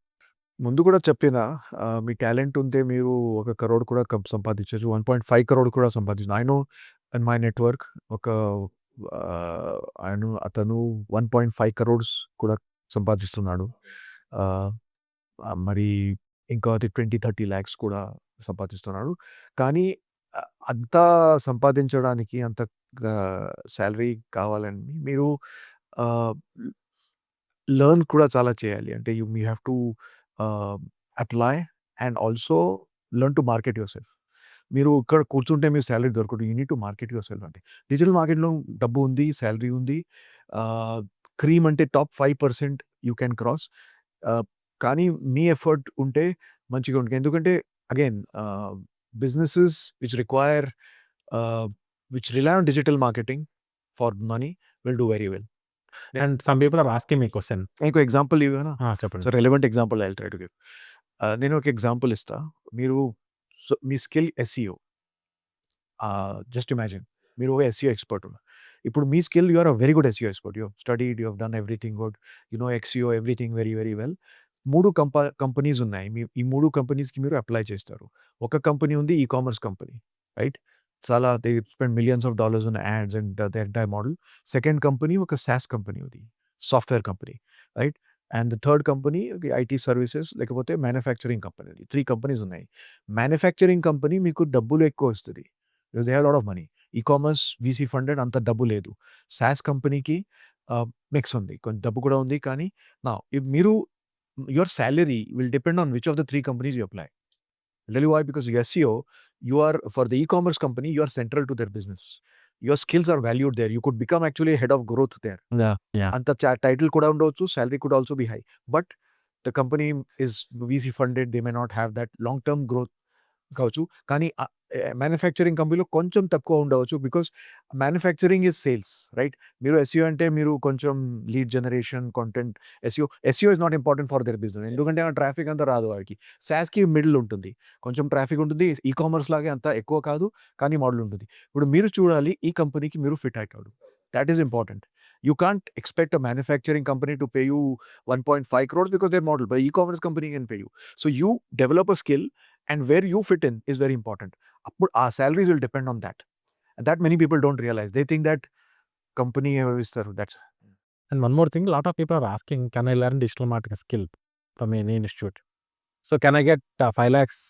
ముందు కూడా చెప్పిన, మీ టాలెంట్ ఉంటే మీరు 1 crore కూడా సంపాదించవచ్చు, 1.5 crore కూడా సంపాదించు. I know in my network ఒక అతను 1.5 crores కూడా సంపాదిస్తున్నాడు. మరి ఇంకోటి 20-30 lakhs కూడా సంపాదిస్తున్నాడు. కానీ అంత సంపాదించడానికి అంత శాలరీ కావాలని మీరు లెర్న్ కూడా చాలా చేయాలి. అంటే you have to apply and also learn to market your self. మీరు ఇక్కడ కూర్చుంటే మీరు శాలరీ దొరకదు. You need to market your self. అంటే డిజిటల్ మార్కెట్లో డబ్బు ఉంది, శాలరీ ఉంది. క్రీమ్ అంటే టాప్ 5% యూ కెన్ క్రాస్. కానీ మీ ఎఫర్ట్ ఉంటే మంచిగా ఉంటుంది. ఎందుకంటే again businesses which require which rely on digital marketing for money will do very well. And some people are asking me question. ఇంకో ఎగ్జాంపుల్ ఇవ్వనా? చెప్పండి. So relevant example I will try to give. నేను ఒక example ఇస్తా. మీరు మీ skill SEO. Just imagine మీరు ఒక SEO ఎక్స్పర్ట్ ఉన్నారు. ఇప్పుడు మీ skill, you are a very good SEO expert. You studied, you have done everything good, you know SEO everything very very well. 3 companies ఉన్నాయి. ఈ 3 కంపెనీస్‌కి మీరు అప్లై చేస్తారు. ఒక కంపెనీ ఉంది ఈ-కామర్స్ కంపెనీ, రైట్? చాలా they spend millions of dollars on ads and the entire model. Second company ఒక SaaS company ఉంది. Software company, right? And the third company IT services లేకపోతే మ్యానుఫ్యాక్చరింగ్ కంపెనీ. 3 కంపెనీస్ ఉన్నాయి. Manufacturing company మీకు డబ్బులు ఎక్కువ ఇస్తది. They have lot of money. E-commerce VC funded అంత డబ్బు లేదు. సాస్ కంపెనీకి మిక్స్ ఉంది. కొంచెం డబ్బు కూడా ఉంది. కానీ నౌ ఇఫ్ మీరు your salary will depend on which of the 3 companies you apply. I'll tell you why, because SEO, you are for the e-commerce company, you are central to their business. Your skills are valued there. You could become actually a head of growth there. Yeah. And the title could also, salary could also be high. But the company is VC funded. They may not have that long-term growth కావచ్చు. కానీ manufacturing కంపెనీలో కొంచెం తక్కువ ఉండవచ్చు. Because manufacturing is sales, right? మీరు SEO అంటే మీరు కొంచెం lead generation, content SEO is not important for their business. ఎందుకంటే ఆ ట్రాఫిక్ అంతా రాదు వాడికి. సాస్‌కి మిడిల్ ఉంటుంది. కొంచెం ట్రాఫిక్ ఉంటుంది. ఈ-కామర్స్ లాగే అంత ఎక్కువ కాదు. కానీ మోడల్ ఉంటుంది. ఇప్పుడు మీరు చూడాలి ఈ కంపెనీకి మీరు ఫిట్ అవుతాడు. That is important. You can't expect a manufacturing company to pay you 1.5 crores because their model. But e-commerce company can pay you. So you develop a skill and where you fit in is very important. Appudu our salaries will depend on that. And that many people don't realize. They think that company istaru. That's And one more thing, a lot of people are asking, can I learn digital marketing skill from any institute? So can I get 5 lakhs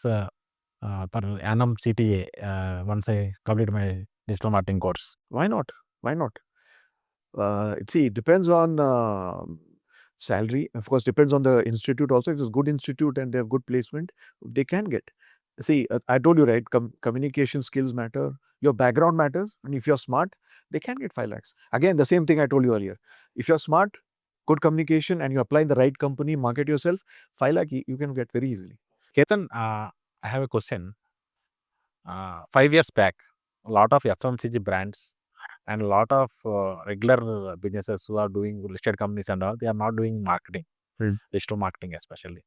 per annum CTA once I complete my digital marketing course? why not? Why not? See, it depends on salary. Of course, depends on the institute also. If it's a good institute and they have good placement, they can get. See, I told you, right? Communication skills matter. Your background matters. And if you're smart, they can get 5 lakhs. Again, the same thing I told you earlier. If you're smart, good communication, and you apply in the right company, market yourself, 5 lakh you can get very easily. Ketan, I have a question. 5 years back, a lot of FMCG brands and a lot of regular businesses who are doing listed companies and all, they are not doing marketing, digital marketing especially.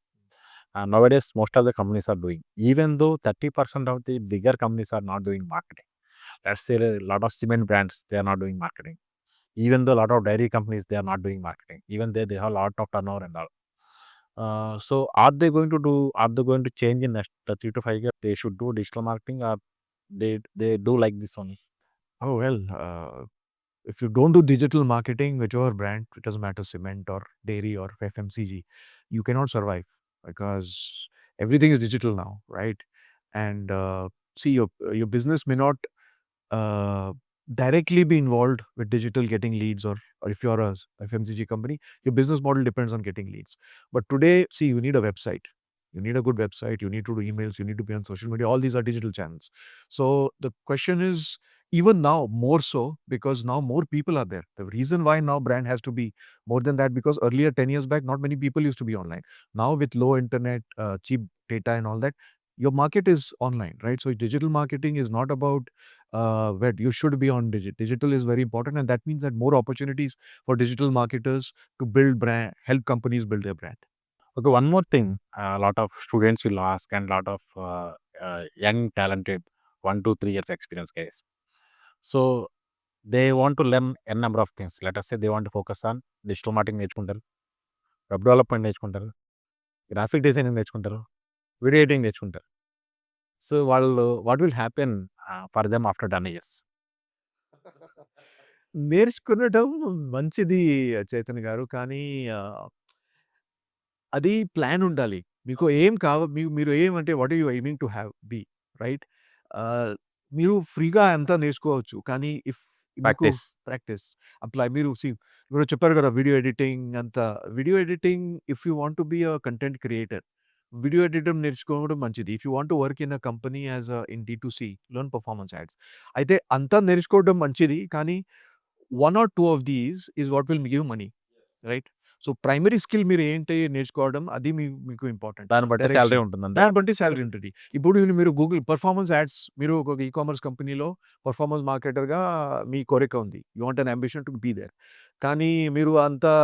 Nowadays, most of the companies are doing, even though 30% of the bigger companies are not doing marketing. Let's say a lot of cement brands, they are not doing marketing. Even though a lot of dairy companies, they are not doing marketing. Even they have a lot of turnover and all. So are they going to change in next 3 to 5 years? They should do digital marketing, or they do like this only? Oh, well, if you don't do digital marketing, whichever brand, it doesn't matter, cement or dairy or FMCG, you cannot survive because everything is digital now, right? And see, your business may not uh, directly be involved with digital getting leads, or if you're a FMCG company, your business model depends on getting leads. But today, see, you need a website. You need a good website. You need to do emails. You need to be on social media. All these are digital channels. So the question is, even now more so, because now more people are there. The reason why now brand has to be more than that, because earlier 10 years back not many people used to be online. Now with low internet, cheap data and all that, your market is online, right? So digital marketing is not about where you should be on digital is very important, and that means that more opportunities for digital marketers to build brand, help companies build their brand. Okay, one more thing. A lot of students will ask, and a lot of young, talented 1 to 3 years experience guys. So they want to learn a number of things. Let us say they want to focus on digital marketing నేర్చుకుంటారు, web development నేర్చుకుంటారు, graphic designing నేర్చుకుంటారు, video editing నేర్చుకుంటారు. So వాళ్ళు what will happen for them after done years? నేర్చుకునడం మంచిది చైతన్య గారు. కానీ అది ప్లాన్ ఉండాలి. మీకు ఏం మీరు ఏమంటే what are you aiming to be, right? మీరు ఫ్రీగా అంతా నేర్చుకోవచ్చు. కానీ మీకు ప్రాక్టీస్. ప్రాక్టీస్ మీరు మీరు చెప్పారు కదా వీడియో ఎడిటింగ్ అంతా. Video editing if you want to be a content creator, video editing నేర్చుకోవడం మంచిది. If you want to work in a company in D2C, learn performance ads. అయితే అంతా నేర్చుకోవడం మంచిది. కానీ 1 or 2 of these is what will give money, right? So primary skill మీరు ఏంటి నేర్చుకోవడం అది మీకు ఇంపార్టెంట్. దాన్ని బట్టి డైరెక్షన్. శాలరీ ఉంటుంది అంతే. దాన్ని బట్టి సాలరీ ఉంటుంది. ఇప్పుడు మీరు గూగుల్ పర్ఫార్మెన్స్ యాడ్స్, మీరు ఒక ఈ-కామర్స్ కంపెనీలో పర్ఫార్మెన్స్ మార్కెటర్‌గా మీ కోరిక ఉంది. You want an ambition to be there. కానీ మీరు అంతా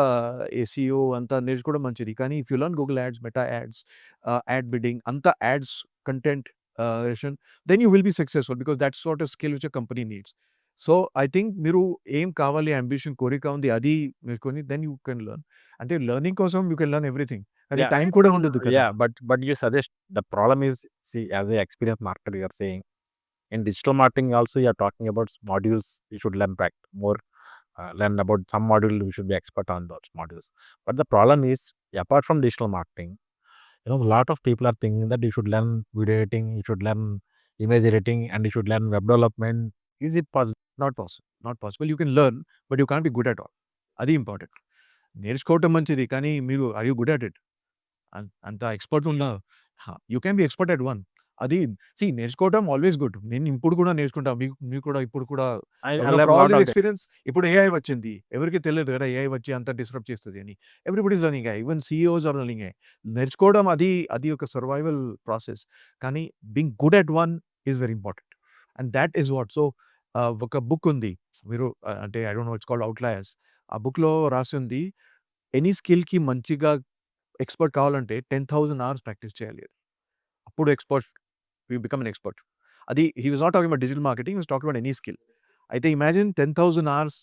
ఎస్ఈఓ అంతా నేర్చుకోవడం మంచిది. కానీ if you learn Google ads, Meta ads, ad bidding అంతా ads content then you will be successful, because that's what a skill which a company needs. So I think మీరు ఏం కావాలి అంబిషన్ కోరిక ఉంది అది మీరుకొని దెన్ యూ కెన్ లెర్న్. అంటే learning కోసం యూ కెన్ లెర్న్ ఎవ్రీథింగ్. కానీ Yeah. టైం కూడా ఉండదు కదా. Yeah, but you suggest the problem is, see, as a experienced marketer, you are saying in digital marketing also you are talking about modules you should learn back more, learn about some module you should be expert on those modules. But the problem is, apart from digital marketing, a lot of people are thinking that you should learn video editing, you should learn image editing, and you should learn web development. Is it possible? Not possible. You can learn but you can't be good at all. అది important. నేర్చుకోవటం మంచిది కానీ మీరు are you good at it? అంత expert ఉన్నా you can be expert at one. అది నేర్చుకోవటం always good. నేను ఇప్పుడు కూడా నేర్చుకుంటా. మీకు కూడా ఇప్పుడు కూడా I after learn all lot this of this. Experience ఇప్పుడు ఏఐ వచ్చింది. ఎవరికీ తెలియదు కదా ఏఐ వచ్చి అంత డిస్టర్బ్ చేస్తది అని. Everybody is learning AI. Even CEOs are learning AI. నేర్చుకోవడం అది ఒక సర్వైవల్ ప్రాసెస్. కానీ being good at one is very important. And that is what. So ఒక బుక్ ఉంది. మీరు అంటే I don't know it's called Outliers. ఆ బుక్‌లో రాసుంది ఎనీ స్కిల్‌కి మంచిగా ఎక్స్‌పర్ట్ కావాలంటే 10,000 అవర్స్ ప్రాక్టీస్ చేయాలి. అప్పుడు expert you become an expert. అది he was not talking about digital marketing. He was talking about any skill. అయితే imagine 10,000 hours.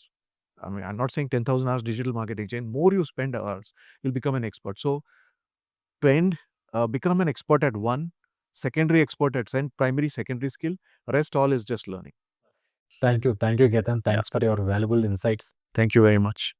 I'm not saying 10,000 hours digital marketing చేయండి. More you spend hours you'll become an expert. So to end become an expert at one, secondary expert at primary, secondary skill. Rest all is just learning. Thank you, Ketan. Thanks for your valuable insights. Thank you very much.